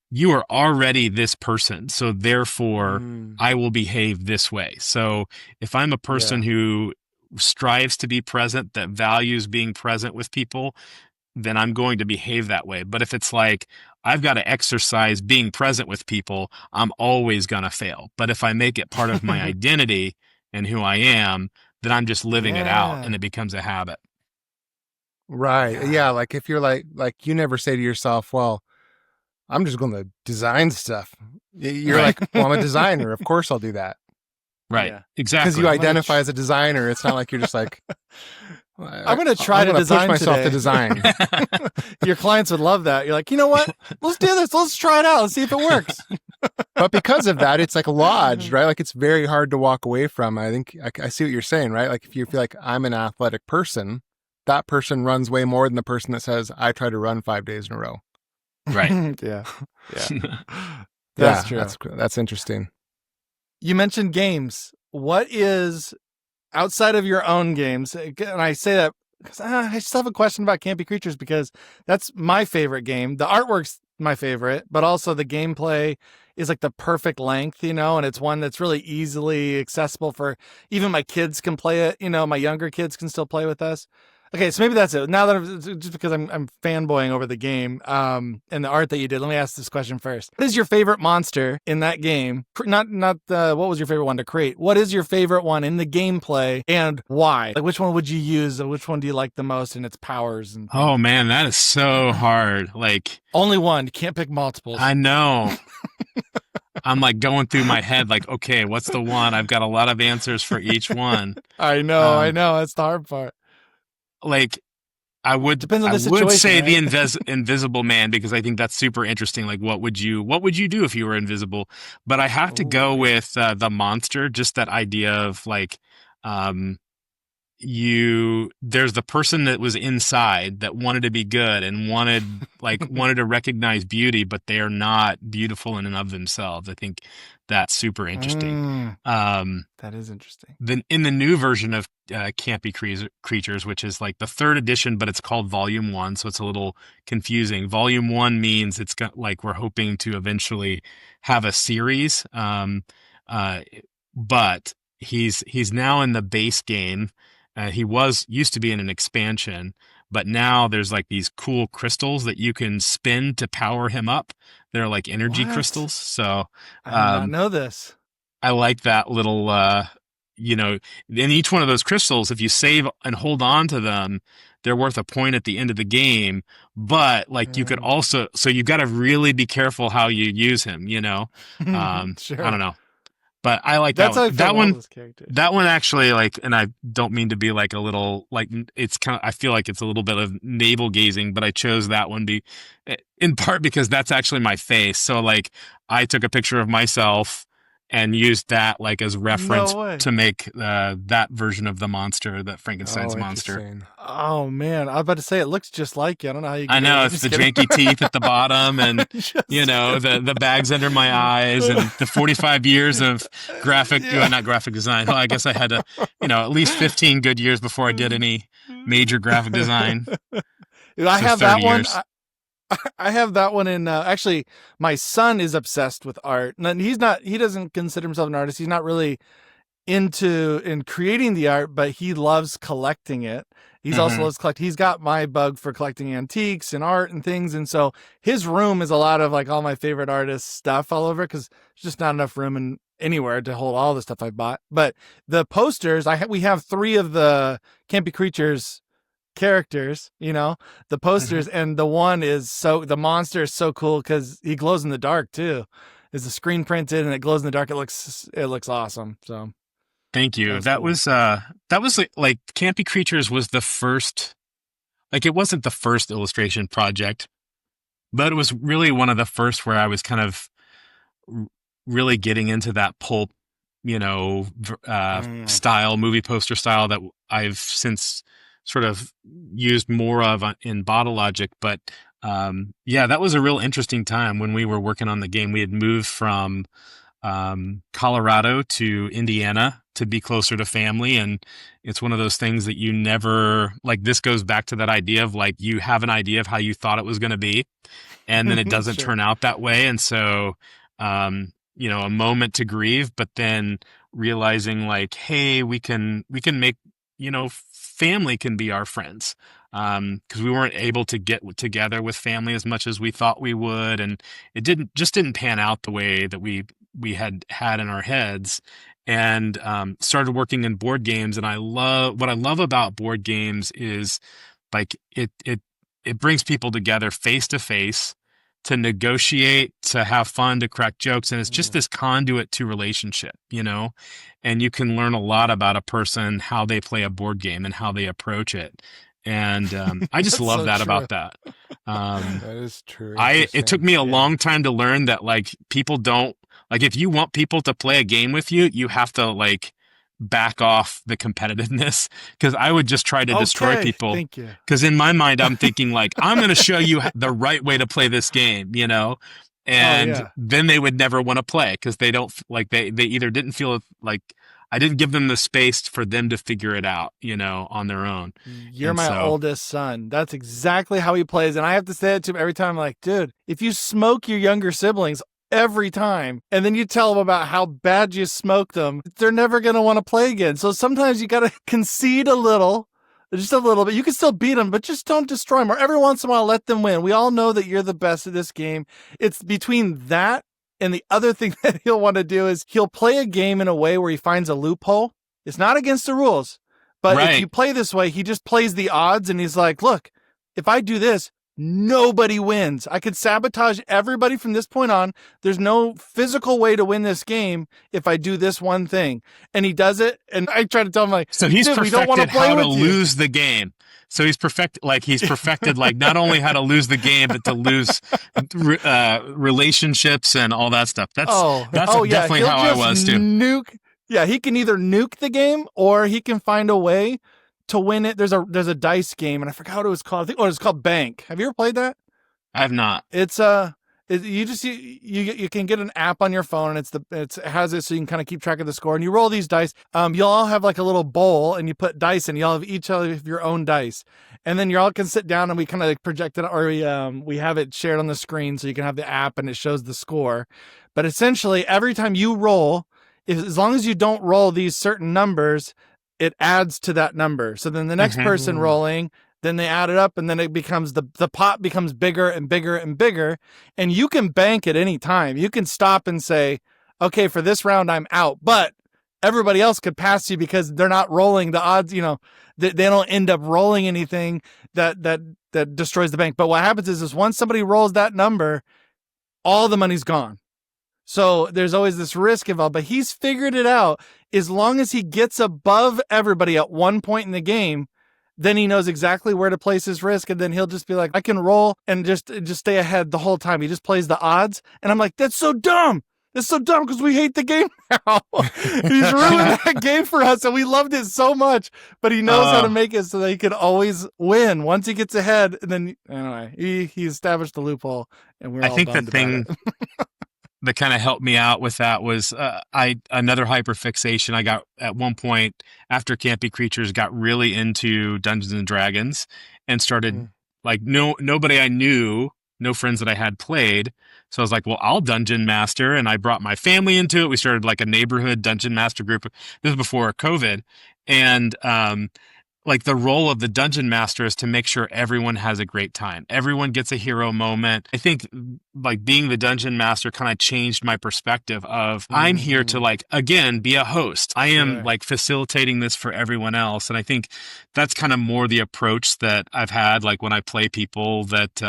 Speaker 1: already this person. So therefore I will behave this way. So if I'm a person who strives to be present, that values being present with people, then I'm going to behave that way. But if it's like, I've got to exercise being present with people, I'm always going to fail. But if I make it part of my identity and who I am, then I'm just living it out, and it becomes a habit.
Speaker 2: Right. Yeah. Like if you're like you never say to yourself, well, I'm just going to design stuff. You're like, well, I'm a designer. Of course I'll do that.
Speaker 1: Right. Yeah. Exactly.
Speaker 2: Because you identify as a designer. It's not like you're just like,
Speaker 3: I'm going to try to design
Speaker 2: push myself
Speaker 3: today.
Speaker 2: to design.
Speaker 3: Your clients would love that. You're like, you know what? Let's do this. Let's try it out. Let's see if it works.
Speaker 2: But because of that, it's like lodged, right? Like it's very hard to walk away from. I think I see what you're saying, right? Like if you feel like I'm an athletic person, that person runs way more than the person that says, I try to run 5 days in a row.
Speaker 1: Right.
Speaker 3: Yeah. That's true.
Speaker 2: That's interesting.
Speaker 3: You mentioned games. What is, outside of your own games, and I say that because I still have a question about Campy Creatures, because that's my favorite game. The artwork's my favorite, but also the gameplay is like the perfect length, you know, and it's one that's really easily accessible for even my kids can play it, you know, my younger kids can still play with us. Okay, so maybe that's it. Now that just because I'm fanboying over the game and the art that you did, let me ask this question first. What is your favorite monster in that game? Not what was your favorite one to create? What is your favorite one in the gameplay, and why? Like, which one would you use? Which one do you like the most in its powers? And
Speaker 1: oh man, that is so hard. Like
Speaker 3: only one. You can't pick multiples.
Speaker 1: I know. I'm like going through my head, like, okay, what's the one? I've got a lot of answers for each one.
Speaker 3: I know. That's the hard part.
Speaker 1: Like I would say right? The Invisible Man, because I think that's super interesting. Like what would you do if you were invisible? But I have to go with the monster, just that idea of like there's the person that was inside that wanted to be good and wanted to recognize beauty, but they're not beautiful in and of themselves. I think that's super interesting.
Speaker 3: That is interesting.
Speaker 1: Then in the new version of Campy Creatures, which is like the third edition, but it's called Volume 1, so it's a little confusing. Volume 1 means it's got like we're hoping to eventually have a series, but he's now in the base game. He used to be in an expansion, but now there's like these cool crystals that you can spin to power him up. They're like energy crystals. So
Speaker 3: I did not know this.
Speaker 1: I like that little, you know, in each one of those crystals, if you save and hold on to them, they're worth a point at the end of the game. But like you could also, so you've got to really be careful how you use him, you know?
Speaker 3: Sure.
Speaker 1: I don't know. But I like that one. That one actually, like, and I don't mean to be like a little, like, it's kind of, I feel like it's a little bit of navel gazing, but I chose that one in part because that's actually my face. So like I took a picture of myself and used that like as reference to make that version of the monster, that Frankenstein's monster.
Speaker 3: Oh man, I was about to say it looks just like you. I don't know how you.
Speaker 1: I know it's the janky teeth at the bottom, and you know the bags under my eyes, and the 45 years of not graphic design. Well, I guess I had to, you know, at least 15 good years before I did any major graphic design.
Speaker 3: I have that one. I have that one in, actually, my son is obsessed with art. And he doesn't consider himself an artist. He's not really in creating the art, but he loves collecting it. He's also loves collecting. He's got my bug for collecting antiques and art and things. And so his room is a lot of like all my favorite artists' stuff all over, because there's just not enough room anywhere to hold all the stuff I bought. But the posters, we have 3 of the Campy Creatures characters, you know, the posters, and the monster is so cool because he glows in the dark too. Is the screen printed and it glows in the dark. It looks awesome. So
Speaker 1: thank you. That was like Campy Creatures was the first, like it wasn't the first illustration project, But it was really one of the first where I was kind of really getting into that pulp, style, movie poster style that I've since sort of used more of in Bottle Logic. But that was a real interesting time when we were working on the game. We had moved from Colorado to Indiana to be closer to family. And it's one of those things that you never, like, this goes back to that idea of like, you have an idea of how you thought it was going to be, and then it doesn't
Speaker 3: Sure.
Speaker 1: turn out that way. And so, a moment to grieve, but then realizing like, hey, we can make, family can be our friends. Cause we weren't able to get together with family as much as we thought we would. And it didn't pan out the way that we had in our heads, and started working in board games. And what I love about board games is like it brings people together face to face to negotiate, to have fun, to crack jokes. And it's just this conduit to relationship, and you can learn a lot about a person, how they play a board game and how they approach it. And I just love that
Speaker 3: true.
Speaker 1: about that.
Speaker 2: That is true.
Speaker 1: It took me a long time to learn that like people don't, like, if you want people to play a game with you, you have to like back off the competitiveness, because I would just try to destroy people.
Speaker 3: Thank you.
Speaker 1: Because in my mind, I'm thinking like, I'm going to show you the right way to play this game, and then they would never want to play because they don't like, they either didn't feel like I didn't give them the space for them to figure it out, on their own.
Speaker 3: You're my oldest son. That's exactly how he plays. And I have to say it to him every time. I'm like, dude, if you smoke your younger siblings every time, and then you tell them about how bad you smoked them, they're never going to want to play again. So sometimes you got to concede a little, just a little bit. You can still beat them, but just don't destroy them. Or every once in a while, let them win. We all know that you're the best at this game. It's between that and the other thing that he'll want to do is he'll play a game in a way where he finds a loophole. It's not against the rules, but if you play this way, he just plays the odds, and he's like, look, if I do this, nobody wins. I could sabotage everybody from this point on. There's no physical way to win this game if I do this one thing. And he does it. And I try to tell him like,
Speaker 1: so he's perfected how to lose the game. So he's perfected like not only how to lose the game, but to lose relationships and all that stuff. That's definitely how I was too.
Speaker 3: He can either nuke the game or he can find a way to win it. There's a dice game, and I forgot what it was called. I think it's called Bank. Have you ever played that?
Speaker 1: I have not.
Speaker 3: It's you can get an app on your phone, and it has it so you can kind of keep track of the score, and you roll these dice. You'll all have like a little bowl, and you put dice in. You all have each of your own dice, and then you all can sit down, and we kind of like project it, or we have it shared on the screen so you can have the app and it shows the score. But essentially, every time you roll, as long as you don't roll these certain numbers, it adds to that number. So then the next person rolling, then they add it up, and then it becomes the pot becomes bigger and bigger and bigger. And you can bank at any time. You can stop and say, okay, for this round, I'm out. But everybody else could pass you because they're not rolling the odds. They don't end up rolling anything that destroys the bank. But what happens is once somebody rolls that number, all the money's gone. So there's always this risk involved, but he's figured it out. As long as he gets above everybody at one point in the game, then he knows exactly where to place his risk. And then he'll just be like, I can roll and just stay ahead the whole time. He just plays the odds. And I'm like, that's so dumb. That's so dumb because we hate the game now. He's ruined that game for us, and we loved it so much. But he knows how to make it so that he can always win. Once he gets ahead, and then anyway, he established the loophole, and we're all bummed about it.
Speaker 1: That kind of helped me out with that was another hyperfixation. I got at one point after Campy Creatures got really into Dungeons and Dragons and started like nobody I knew, no friends that I had played. So I was like, well, I'll dungeon master, and I brought my family into it. We started like a neighborhood dungeon master group. This was before COVID, and like the role of the dungeon master is to make sure everyone has a great time. Everyone gets a hero moment. I think like being the dungeon master kind of changed my perspective of I'm here to like, again, be a host. I am like facilitating this for everyone else. And I think that's kind of more the approach that I've had. Like when I play people that,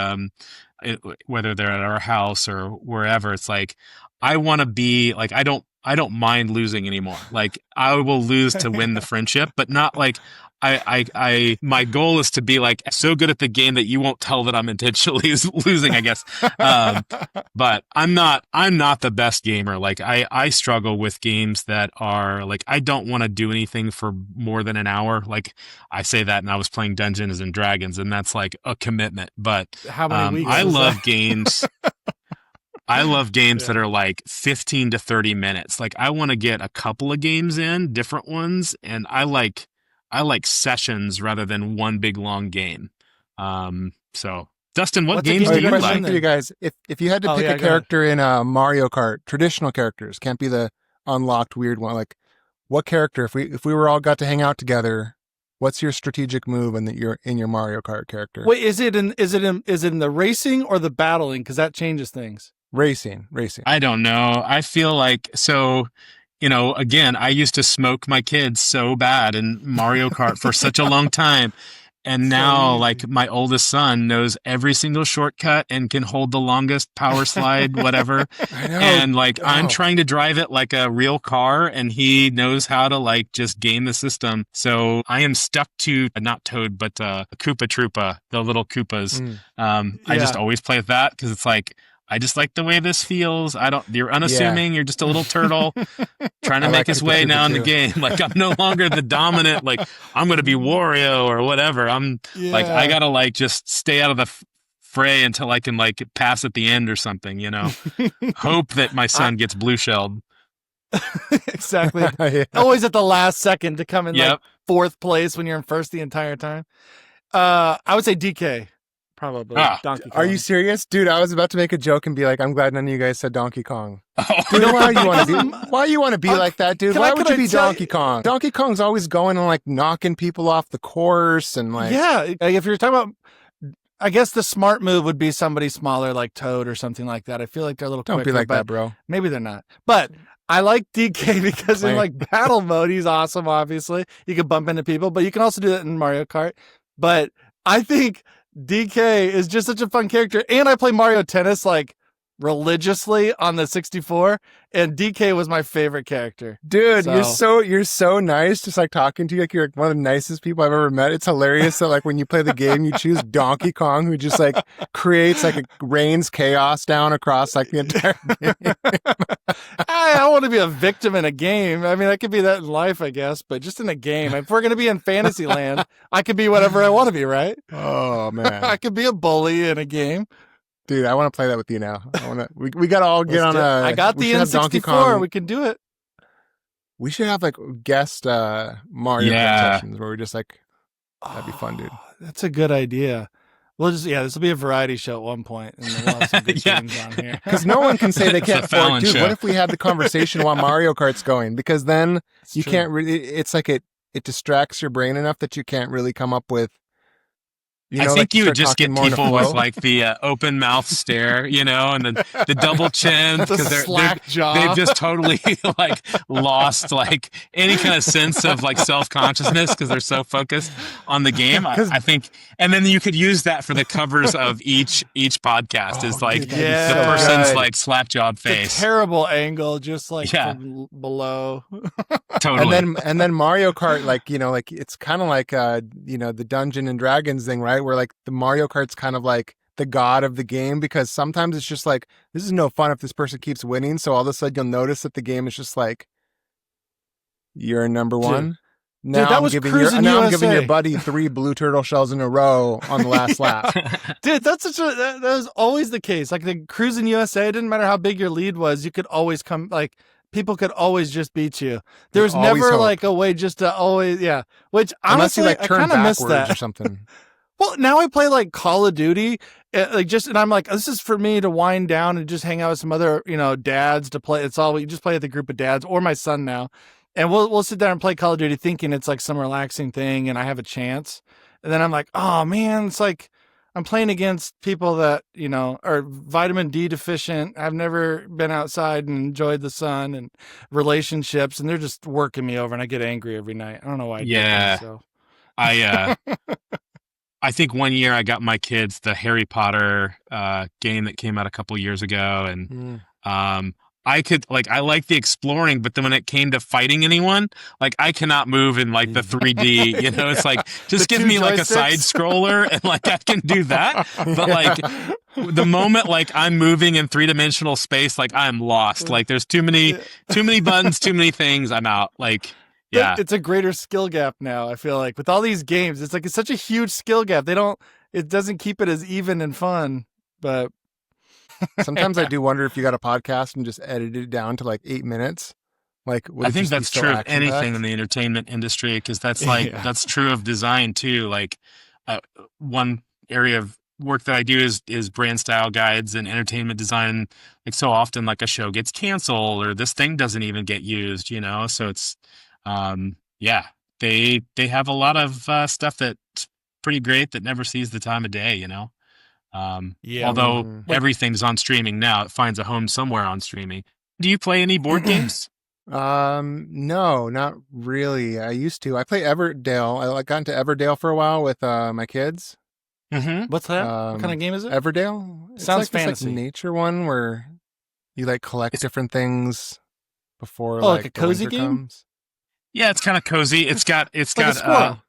Speaker 1: whether they're at our house or wherever, it's like, I want to be like, I don't I don't mind losing anymore. Like I will lose to win the friendship, but not like my goal is to be like so good at the game that you won't tell that I'm intentionally losing, I guess. But I'm not the best gamer. Like I struggle with games that are like, I don't want to do anything for more than an hour. Like I say that, and I was playing Dungeons and Dragons, and that's like a commitment. But
Speaker 3: how many weeks?
Speaker 1: I love games. I love games that are like 15 to 30 minutes. Like I want to get a couple of games in, different ones, and I like sessions rather than one big long game. So Dustin, what games do you like?
Speaker 2: For you guys, if you had to pick a character in a Mario Kart, traditional characters, can't be the unlocked weird one. Like what character, if we were all got to hang out together, what's your strategic move in your Mario Kart character?
Speaker 3: Wait, is it in the racing or the battling? Because that changes things.
Speaker 2: Racing.
Speaker 1: I don't know. I feel like, so, again, I used to smoke my kids so bad in Mario Kart for such a long time. And now, like, my oldest son knows every single shortcut and can hold the longest power slide, whatever.
Speaker 2: I know.
Speaker 1: And, like, I'm trying to drive it like a real car, and he knows how to, like, just game the system. So I am stuck to, not Toad, but Koopa Troopa, the little Koopas. I just always play with that because it's like, I just like the way this feels. You're unassuming. You're just a little turtle trying to make his way now in the game. Like I'm no longer the dominant, like I'm going to be Wario or whatever. I'm like, I got to like just stay out of the fray until I can like pass at the end or something, hope that my son gets blue shelled.
Speaker 3: Exactly. Always at the last second to come in like fourth place when you're in first the entire time. I would say DK. Probably Donkey Kong.
Speaker 2: Are you serious? Dude, I was about to make a joke and be like, I'm glad none of you guys said Donkey Kong. Dude, why you want to be like that, dude? Why would you be Donkey Kong? Donkey Kong's always going and like knocking people off the course and like...
Speaker 3: Yeah, if you're talking about... I guess the smart move would be somebody smaller like Toad or something like that. I feel like they're a little quicker.
Speaker 2: Don't be like that, bro.
Speaker 3: Maybe they're not. But I like DK because in like battle mode, he's awesome, obviously. You can bump into people, but you can also do that in Mario Kart. But I think... DK is just such a fun character, and I play Mario Tennis like religiously on the 64, and DK was my favorite character.
Speaker 2: Dude, you're so nice, just like talking to you like you're like one of the nicest people I've ever met. It's hilarious that like when you play the game you choose Donkey Kong, who just like creates like rains chaos down across like the entire game.
Speaker 3: I don't want to be a victim in a game. I mean, I could be that in life, I guess, but just in a game. If we're going to be in Fantasyland, I could be whatever I want to be, right?
Speaker 2: Oh man.
Speaker 3: I could be a bully in a guest.
Speaker 2: Dude, I want to play that with you now. We got to all get on a...
Speaker 3: I got the N64. We can do it.
Speaker 2: We should have like guest Mario sessions where we're just like, that'd be fun, dude.
Speaker 3: That's a good idea. We'll just, this will be a variety show at one point. And we'll have some good games on here.
Speaker 2: Because no one can say they can't afford, dude, what if we had the conversation while Mario Kart's going? Because then you can't really, it's like it distracts your brain enough that you can't really come up with.
Speaker 1: I think you would just get people with like the open mouth stare, and the double chin because they've just totally like lost like any kind of sense of like self-consciousness because they're so focused on the game. I think, and then you could use that for the covers of each podcast is like the person's like slap-jawed face,
Speaker 3: the terrible angle, just like from below.
Speaker 1: Totally.
Speaker 2: And then Mario Kart, like like it's kind of like the Dungeons and Dragons thing, right? Where like the Mario Kart's kind of like the god of the game because sometimes it's just like this is no fun if this person keeps winning. So all of a sudden you'll notice that the game is just like you're number one. Now I'm giving your buddy 3 blue turtle shells in a row on the last lap.
Speaker 3: Dude, that was always the case. Like the Cruising USA, it didn't matter how big your lead was, you could always come like. People could always just beat you. There was never like a way just to always, Which honestly,
Speaker 2: like,
Speaker 3: I kind of miss that
Speaker 2: or something.
Speaker 3: Well, now I play like Call of Duty, and I'm like, this is for me to wind down and just hang out with some other, dads to play. It's all we just play with a group of dads or my son now, and we'll sit there and play Call of Duty, thinking it's like some relaxing thing, and I have a chance. And then I'm like, oh man, it's like I'm playing against people that are vitamin D deficient. I've never been outside and enjoyed the sun and relationships, and they're just working me over, and I get angry every night. I don't know why.
Speaker 1: I think one year I got my kids the Harry Potter game that came out a couple years ago, and I like the exploring, but then when it came to fighting anyone, like I cannot move in like the 3D, you know, it's like, just give me like a side scroller and like I can do that. But like the moment like I'm moving in 3-dimensional space, like I'm lost. Like there's too many buttons, too many things. I'm out. Like, yeah.
Speaker 3: It's a greater skill gap now, I feel like. With all these games, it's such a huge skill gap. It doesn't keep it as even and fun, but
Speaker 2: sometimes I do wonder if you got a podcast and just edited it down to like 8 minutes. Like,
Speaker 1: I think that's true of anything in the entertainment industry, because that's like that's true of design too. Like one area of work that I do is brand style guides and entertainment design. Like so often, like a show gets canceled or this thing doesn't even get used, you know. So it's they have a lot of stuff that's pretty great that never sees the time of day, you know. Although everything's on streaming now, it finds a home somewhere on streaming. Do you play any board games?
Speaker 2: No, not really. I used to. I play Everdale. I got into Everdale for a while with my kids.
Speaker 3: Mm-hmm. What's that? What kind of game is it?
Speaker 2: Everdale. It's
Speaker 3: sounds
Speaker 2: like
Speaker 3: fantasy.
Speaker 2: This, like, nature one where you like collect different things before
Speaker 3: like a cozy game.
Speaker 2: Comes.
Speaker 1: Yeah, it's kind of cozy. It's got
Speaker 3: a squirrel.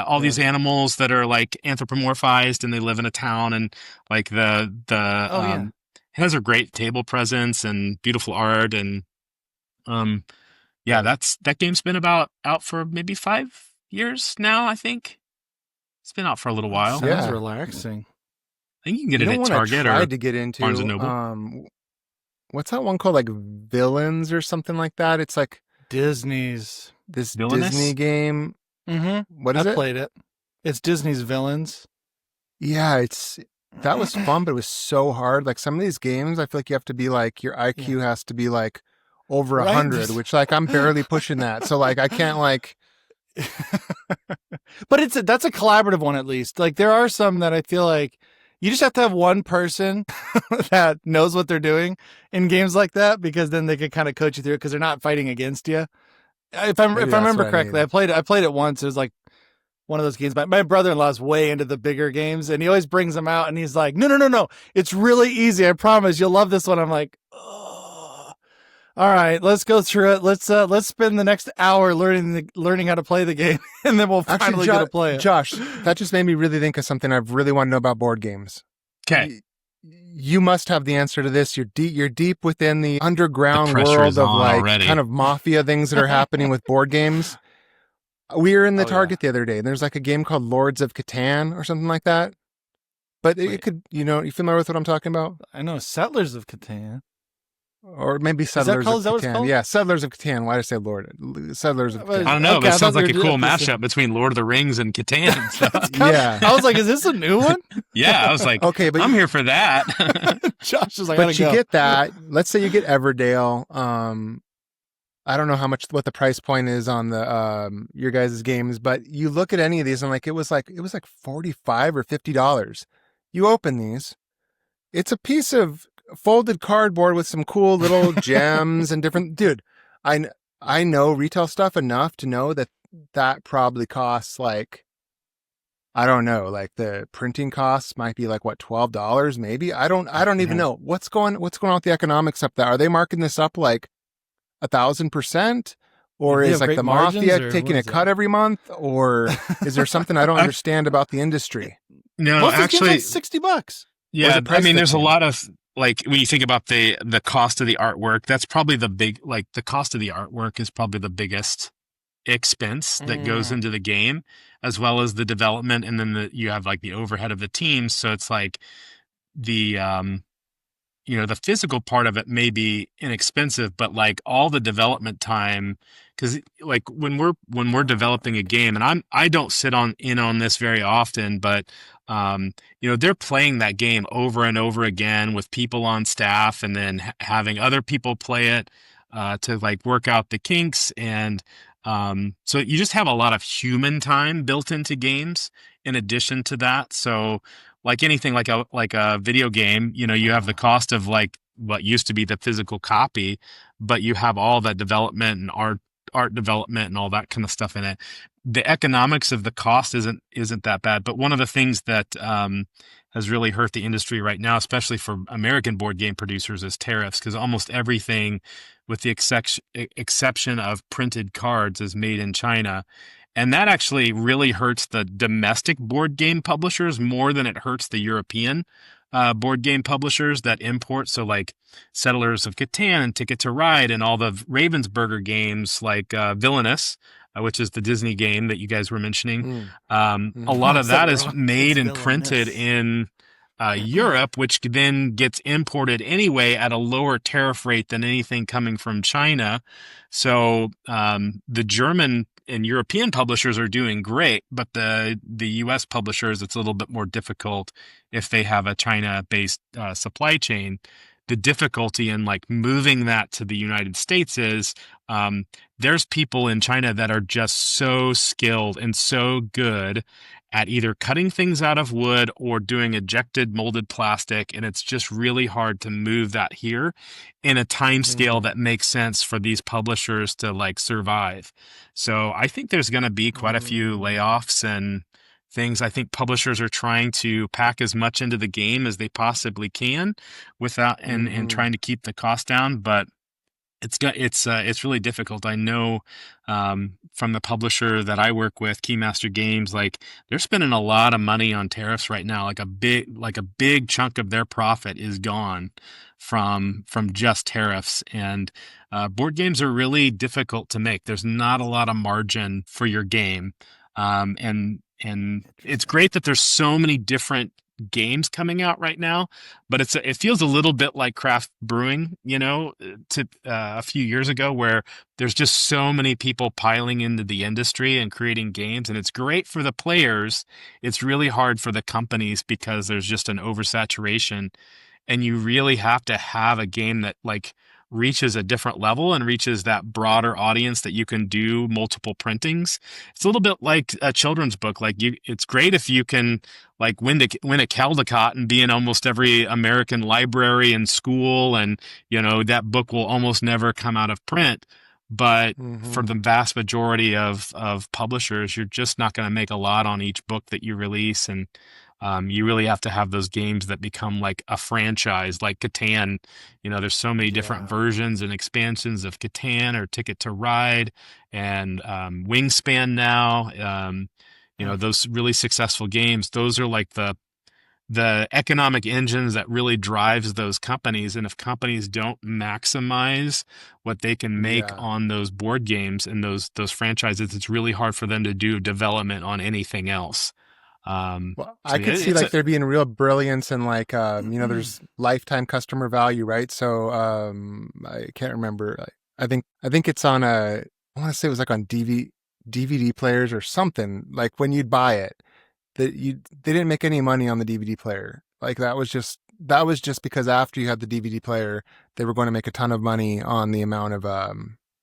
Speaker 1: All these animals that are like anthropomorphized and they live in a town, and like it has a great table presence and beautiful art, and that game's been out for maybe 5 years now, I think. It's been out for a little while.
Speaker 3: Sounds relaxing.
Speaker 1: I think you can get it at Target or
Speaker 2: to get into
Speaker 1: Barnes & Noble.
Speaker 2: What's that one called? Like Villains or something like that? It's like
Speaker 3: Disney's
Speaker 2: Disney game.
Speaker 3: Mm-hmm.
Speaker 2: What is it?
Speaker 3: I played it. It's Disney's Villains.
Speaker 2: Yeah, that was fun, but it was so hard. Like some of these games, I feel like you have to be like, your IQ has to be like over 100, which like I'm barely pushing that. So like I can't like.
Speaker 3: But that's a collaborative one, at least. Like there are some that I feel like you just have to have one person that knows what they're doing in games like that, because then they can kind of coach you through it because they're not fighting against you. If I remember correctly, I played it once. It was like one of those games. My brother-in-law's way into the bigger games, and he always brings them out, and he's like, no. It's really easy. I promise you'll love this one. I'm like, oh. All right, let's go through it. Let's spend the next hour learning how to play the game, and then we'll finally get to play it.
Speaker 2: Josh, that just made me really think of something I've really wanted to know about board games.
Speaker 1: Okay.
Speaker 2: You must have the answer to this. You're deep within the underground world of like already. Kind of mafia things that are happening with board games. We were in the Target the other day, and there's like a game called Lords of Catan or something like that. But it could, you familiar with what I'm talking about?
Speaker 3: I know, Settlers of Catan.
Speaker 2: Or maybe Settlers of Catan. Yeah, Settlers of Catan. Why did I say Lord? Settlers of Catan.
Speaker 1: I don't know, but it sounds like a cool mashup between Lord of the Rings and Catan and stuff.
Speaker 2: Yeah.
Speaker 3: I was like, is this a new one?
Speaker 1: Yeah, I was like, okay, but I'm here for that.
Speaker 3: Josh is like,
Speaker 2: but you get that. Let's say you get Everdale. I don't know what the price point is on the your guys' games, but you look at any of these and like it was like $45 or $50. You open these, it's a piece of folded cardboard with some cool little gems and different. Dude, I know retail stuff enough to know that probably costs like, I don't know, like the printing costs might be like what, $12 maybe. I don't even know what's going on with the economics up there. Are they marking this up like 1,000%? Or is like the mafia taking a cut every month? Or is there something I don't understand about the industry?
Speaker 1: No, actually,
Speaker 3: like $60.
Speaker 1: Yeah, I mean, there's a lot of like when you think about the cost of the artwork, that's probably the cost of the artwork is probably the biggest expense that goes into the game, as well as the development, and then you have like the overhead of the team. So it's like the the physical part of it may be inexpensive, but like all the development time, because like when we're developing a game, and I don't sit in on this very often, but they're playing that game over and over again with people on staff, and then having other people play it to like work out the kinks, and so you just have a lot of human time built into games in addition to that. So like anything like a video game, you have the cost of like what used to be the physical copy, but you have all that development and art development and all that kind of stuff in it. the economics of the cost isn't that bad. But one of the things that has really hurt the industry right now, especially for American board game producers, is tariffs, because almost everything, with the exception of printed cards, is made in China. And that actually really hurts the domestic board game publishers more than it hurts the European board game publishers that import. So like Settlers of Catan and Ticket to Ride and all the Ravensburger games like Villainous, which is the Disney game that you guys were mentioning. A lot of that is made and printed in Europe, which then gets imported anyway at a lower tariff rate than anything coming from China. So the German and European publishers are doing great, but the U.S. publishers, it's a little bit more difficult if they have a China-based supply chain. The difficulty in like moving that to the United States is there's people in China that are just so skilled and so good at either cutting things out of wood or doing ejected molded plastic, and it's just really hard to move that here in a time scale that makes sense for these publishers to like survive. So I think there's going to be quite a few layoffs and things. I think publishers are trying to pack as much into the game as they possibly can without and trying to keep the cost down, but it's really difficult. I know from the publisher that I work with, Keymaster Games, like they're spending a lot of money on tariffs right now. Like a big chunk of their profit is gone from just tariffs. And board games are really difficult to make. There's not a lot of margin for your game, and it's great that there's so many different games coming out right now, but it feels a little bit like craft brewing, to a few years ago, where there's just so many people piling into the industry and creating games, and it's great for the players. It's really hard for the companies because there's just an oversaturation, and you really have to have a game that like reaches a different level and reaches that broader audience that you can do multiple printings. It's a little bit like a children's book. Like it's great if you can like win a Caldecott and be in almost every American library and school, and that book will almost never come out of print. But for the vast majority of publishers, you're just not going to make a lot on each book that you release, and you really have to have those games that become like a franchise, like Catan. There's so many different versions and expansions of Catan or Ticket to Ride and Wingspan now. Those really successful games, those are like the economic engines that really drives those companies. And if companies don't maximize what they can make on those board games and those franchises, it's really hard for them to do development on anything else.
Speaker 2: Well, I could see like there being real brilliance and like, there's lifetime customer value, right? So, I can't remember. I think it's on I want to say it was like on DVD players or something. Like when you'd buy it, they didn't make any money on the DVD player. Like that was just because after you had the DVD player, they were going to make a ton of money on the amount of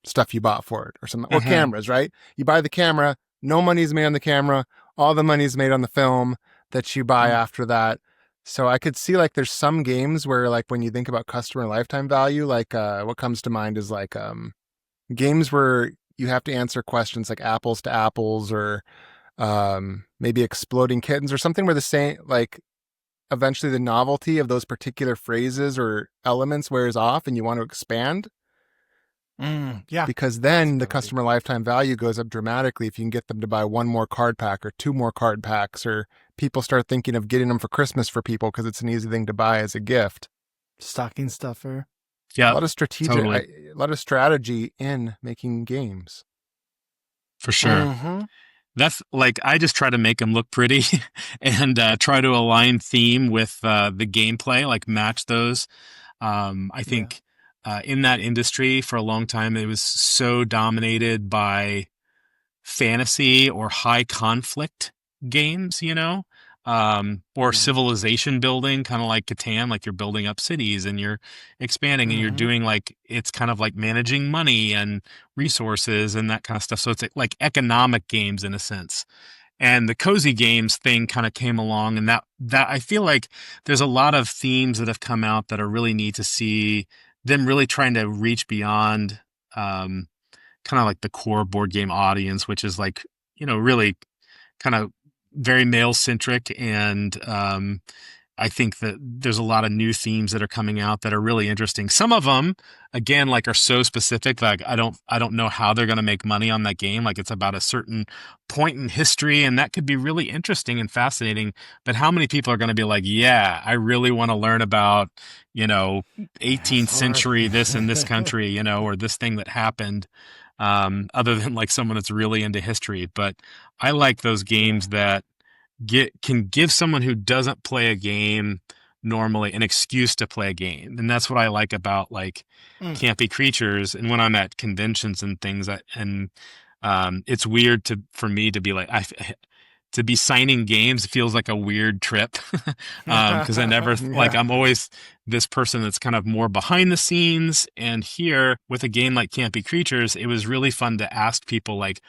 Speaker 2: stuff you bought for it or something. Or cameras, right? You buy the camera, no money's made on the camera. All the money's made on the film that you buy after that. So I could see like there's some games where like when you think about customer lifetime value, like what comes to mind is like games where you have to answer questions like Apples to Apples or maybe Exploding Kittens or something where the same, like eventually the novelty of those particular phrases or elements wears off and you want to expand. Because then the customer lifetime value goes up dramatically if you can get them to buy one more card pack or two more card packs, or people start thinking of getting them for Christmas for people because it's an easy thing to buy as a gift.
Speaker 3: Stocking stuffer.
Speaker 2: Yeah, a lot of strategy in making games.
Speaker 1: For sure. That's like, I just try to make them look pretty and try to align theme with the gameplay, like match those. I think in that industry for a long time, it was so dominated by fantasy or high conflict games, or civilization building, kind of like Catan, like you're building up cities and you're expanding and you're doing like, it's kind of like managing money and resources and that kind of stuff. So it's like economic games in a sense. And the cozy games thing kind of came along, and that I feel like there's a lot of themes that have come out that are really neat to see them really trying to reach beyond kind of like the core board game audience, which is like, really kind of very male centric. And I think that there's a lot of new themes that are coming out that are really interesting. Some of them, again, like are so specific. Like I don't know how they're going to make money on that game. Like it's about a certain point in history, and that could be really interesting and fascinating. But how many people are going to be like, yeah, I really want to learn about, 18th century, this in this country, or this thing that happened, other than like someone that's really into history. But I like those games that can give someone who doesn't play a game normally an excuse to play a game. And that's what I like about like campy creatures. And when I'm at conventions and things, it's weird for me to be like, to be signing games feels like a weird trip. Cause I never like, I'm always this person that's kind of more behind the scenes. And here with a game like Campy Creatures, it was really fun to ask people like,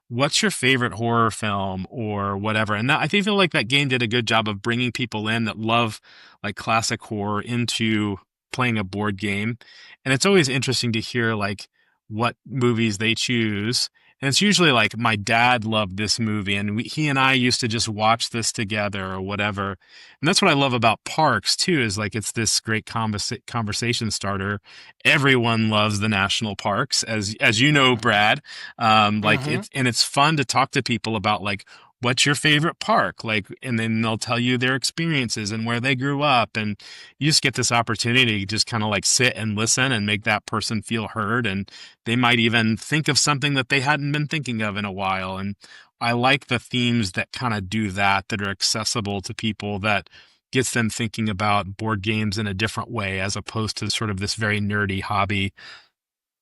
Speaker 1: what's your favorite horror film or whatever? And I feel like that game did a good job of bringing people in that love like classic horror into playing a board game. And it's always interesting to hear like what movies they choose. And it's usually like my dad loved this movie and he and I used to just watch this together or whatever. And that's what I love about parks too, is like it's this great conversation starter. Everyone loves the national parks, as you know, Brad. It's fun to talk to people about like, what's your favorite park? Like, and then they'll tell you their experiences and where they grew up. And you just get this opportunity to just kind of like sit and listen and make that person feel heard. And they might even think of something that they hadn't been thinking of in a while. And I like the themes that kind of do that are accessible to people, that gets them thinking about board games in a different way, as opposed to sort of this very nerdy hobby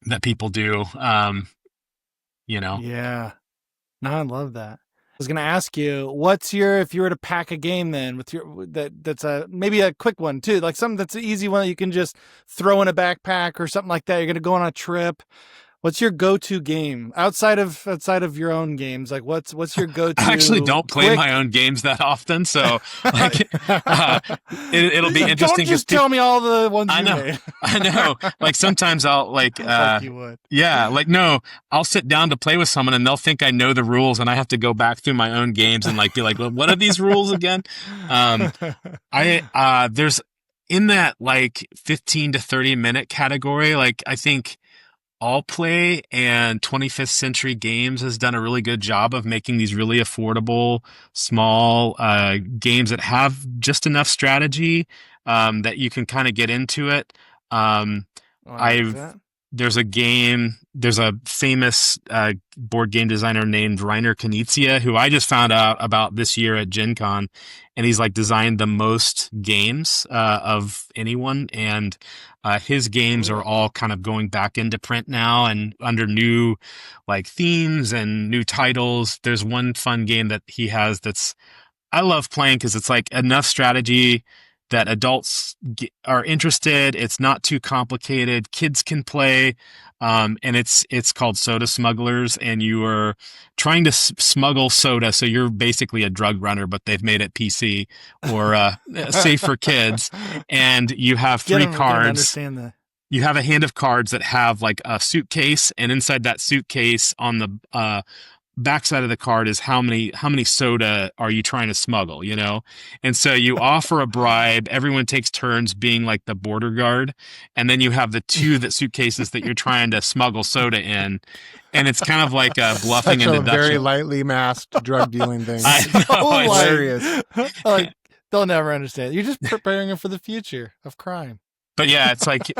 Speaker 1: that people do.
Speaker 3: Yeah. No, I love that. I was going to ask you, if you were to pack a game then that's maybe a quick one too, like something that's an easy one that you can just throw in a backpack or something like that. You're going to go on a trip. What's your go-to game outside of your own games? Like what's your go-to?
Speaker 1: I actually don't play my own games that often, so like it'll be interesting.
Speaker 3: Don't just tell me all the ones you made.
Speaker 1: I know. Like sometimes I'll like,
Speaker 3: you would.
Speaker 1: Yeah, like no, I'll sit down to play with someone and they'll think I know the rules, and I have to go back through my own games and like be like, well, what are these rules again? There's in that like 15 to 30 minute category, like I think All Play and 25th Century Games has done a really good job of making these really affordable, small games that have just enough strategy that you can kind of get into it. There's a famous board game designer named Reiner Knizia, who I just found out about this year at Gen Con, and he's like designed the most games of anyone, and his games are all kind of going back into print now and under new like themes and new titles. There's one fun game that he has I love playing because it's like enough strategy that adults are interested. It's not too complicated. Kids can play. And it's called Soda Smugglers, and you are trying to smuggle soda. So you're basically a drug runner, but they've made it PC or safe for kids. And you have three cards.
Speaker 3: Understand that.
Speaker 1: You have a hand of cards that have like a suitcase, and inside that suitcase on the backside of the card is how many soda are you trying to smuggle, And so you offer a bribe. Everyone takes turns being like the border guard, and then you have the two suitcases that you're trying to smuggle soda in, and it's kind of like a bluffing and deduction.
Speaker 2: Very lightly masked drug dealing thing.
Speaker 1: I know,
Speaker 2: it's hilarious.
Speaker 3: Like, they'll never understand. You're just preparing them for the future of crime.
Speaker 1: But yeah, it's like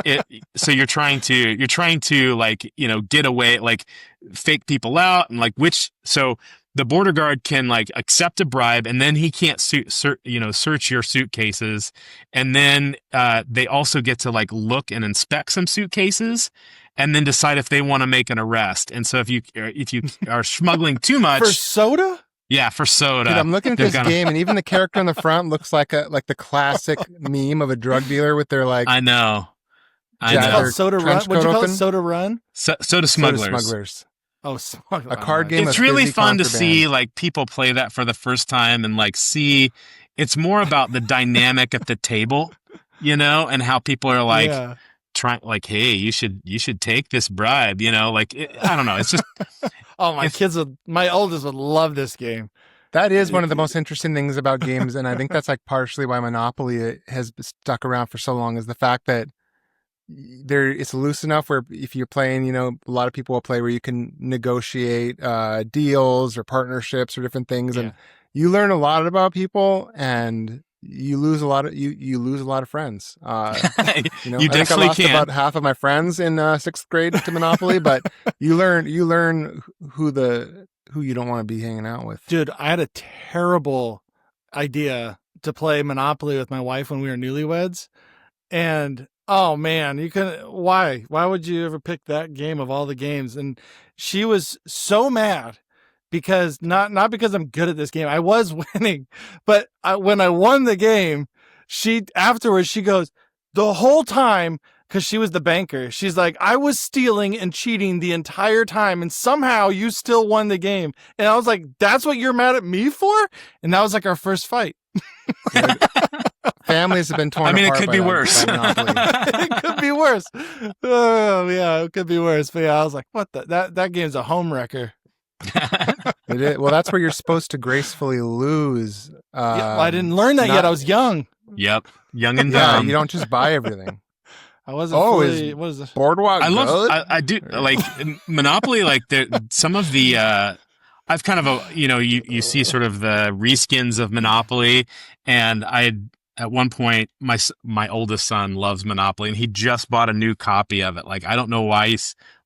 Speaker 1: so you're trying to like, get away, like fake people out, and like so the border guard can like accept a bribe, and then he can't search your suitcases. And then they also get to like look and inspect some suitcases and then decide if they want to make an arrest. And so if you are smuggling too much
Speaker 3: for soda.
Speaker 1: Yeah, for soda.
Speaker 2: Dude, I'm looking at this game, and even the character on the front looks like the classic meme of a drug dealer with their like.
Speaker 1: I know.
Speaker 3: Soda Run. What'd you call it? Soda Run.
Speaker 1: Soda Smugglers.
Speaker 2: Soda Smugglers.
Speaker 3: Oh,
Speaker 2: a card game.
Speaker 1: It's really fun to see like people play that for the first time and like see. It's more about the dynamic at the table, and how people are like. Trying like, hey, you should take this bribe, like I don't know. It's just
Speaker 3: Oh, my oldest would love this game.
Speaker 2: That is one of the most interesting things about games, and I think that's like partially why Monopoly has stuck around for so long, is the fact that it's loose enough where if you're playing, a lot of people will play where you can negotiate deals or partnerships or different things, and you learn a lot about people, and you lose a lot of friends.
Speaker 1: You
Speaker 2: I think I
Speaker 1: definitely
Speaker 2: lost about half of my friends in 6th grade to Monopoly, but you learn who you don't want to be hanging out with.
Speaker 3: Dude, I had a terrible idea to play Monopoly with my wife when we were newlyweds. And oh man, why would you ever pick that game of all the games? And she was so mad because not because I'm good at this game. I was winning, but when I won the game, afterwards she goes, the whole time, because she was the banker, she's like, I was stealing and cheating the entire time, and somehow you still won the game. And I was like, that's what you're mad at me for? And that was like our first fight.
Speaker 2: Families have been torn apart.
Speaker 1: It could be worse.
Speaker 3: It could be worse. Oh, yeah, it could be worse. But yeah, I was like, what that game's a home wrecker.
Speaker 2: It is. Well, that's where you're supposed to gracefully lose.
Speaker 3: I didn't learn that yet. I was young.
Speaker 1: Yep. Young and
Speaker 2: yeah,
Speaker 1: dumb.
Speaker 2: you don't just buy everything.
Speaker 3: I wasn't fully,
Speaker 2: is
Speaker 3: what is this?
Speaker 2: Boardwalk good?
Speaker 1: I do like Monopoly, like some of the I've kind of you see sort of the reskins of Monopoly, and at one point my oldest son loves Monopoly, and he just bought a new copy of it. Like, I don't know why he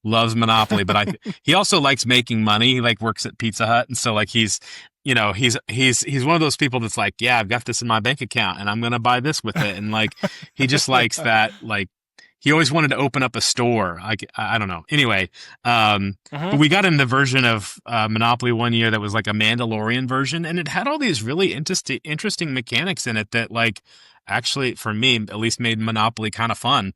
Speaker 1: loves Monopoly, but he also likes making money. He like works at Pizza Hut, and so like he's one of those people that's like, yeah, I've got this in my bank account and I'm gonna buy this with it, and like he just likes that. Like, he always wanted to open up a store. I don't know. Anyway, but we got in the version of Monopoly one year that was like a Mandalorian version, and it had all these really interesting mechanics in it that, like, actually, for me at least, made Monopoly kind of fun.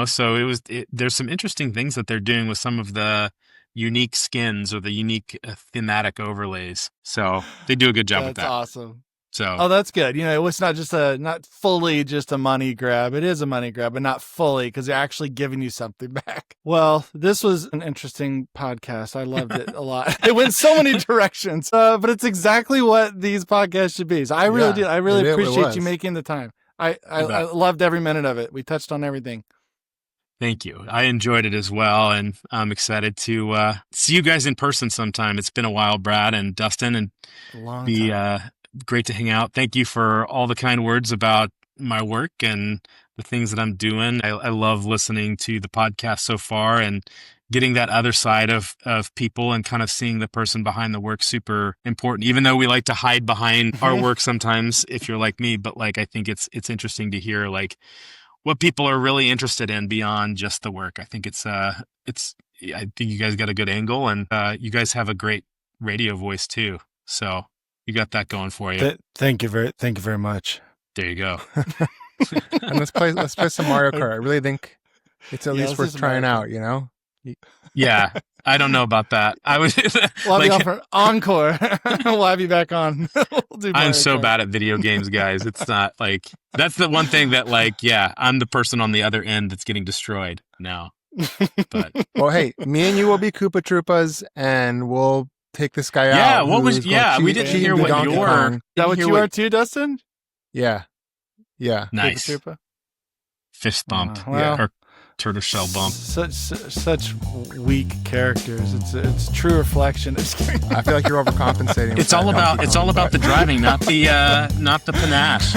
Speaker 1: So there's some interesting things that they're doing with some of the unique skins or the unique thematic overlays. So they do a good job with that.
Speaker 3: That's awesome.
Speaker 1: So,
Speaker 3: that's good. It's not just not fully just a money grab. It is a money grab, but not fully, because they're actually giving you something back. Well, this was an interesting podcast. I loved it a lot. It went so many directions, but it's exactly what these podcasts should be. So I really did. I really appreciate you making the time. I loved every minute of it. We touched on everything.
Speaker 1: Thank you. I enjoyed it as well, and I'm excited to see you guys in person sometime. It's been a while, Brad and Dustin, and
Speaker 3: long time.
Speaker 1: Great to hang out. Thank you for all the kind words about my work and the things that I'm doing. I love listening to the podcast so far and getting that other side of people and kind of seeing the person behind the work. Super important, even though we like to hide behind our work sometimes, if you're like me. But like, I think it's interesting to hear like what people are really interested in beyond just the work. I think I think you guys got a good angle, and you guys have a great radio voice too. So you got that going for you.
Speaker 3: Thank you very much.
Speaker 1: There you go.
Speaker 2: And let's play some Mario Kart. I really think it's at least worth trying out,
Speaker 1: Yeah, I don't know about that. I was
Speaker 3: we'll have you on for encore. We'll have you back on.
Speaker 1: I'm so bad at video games, guys. It's not like, that's the one thing that, like, yeah, I'm the person on the other end that's getting destroyed now. But
Speaker 2: well, hey, me and you will be Koopa Troopas, and we'll take this guy out.
Speaker 1: Yeah, what was? Yeah, we didn't hear what you were.
Speaker 3: Is that what you are too, Dustin?
Speaker 2: Yeah.
Speaker 1: Nice. Fist bump. Or turtle shell bump.
Speaker 3: Such weak characters. It's true reflection.
Speaker 2: I feel like you're overcompensating.
Speaker 1: It's all about the driving, not the panache.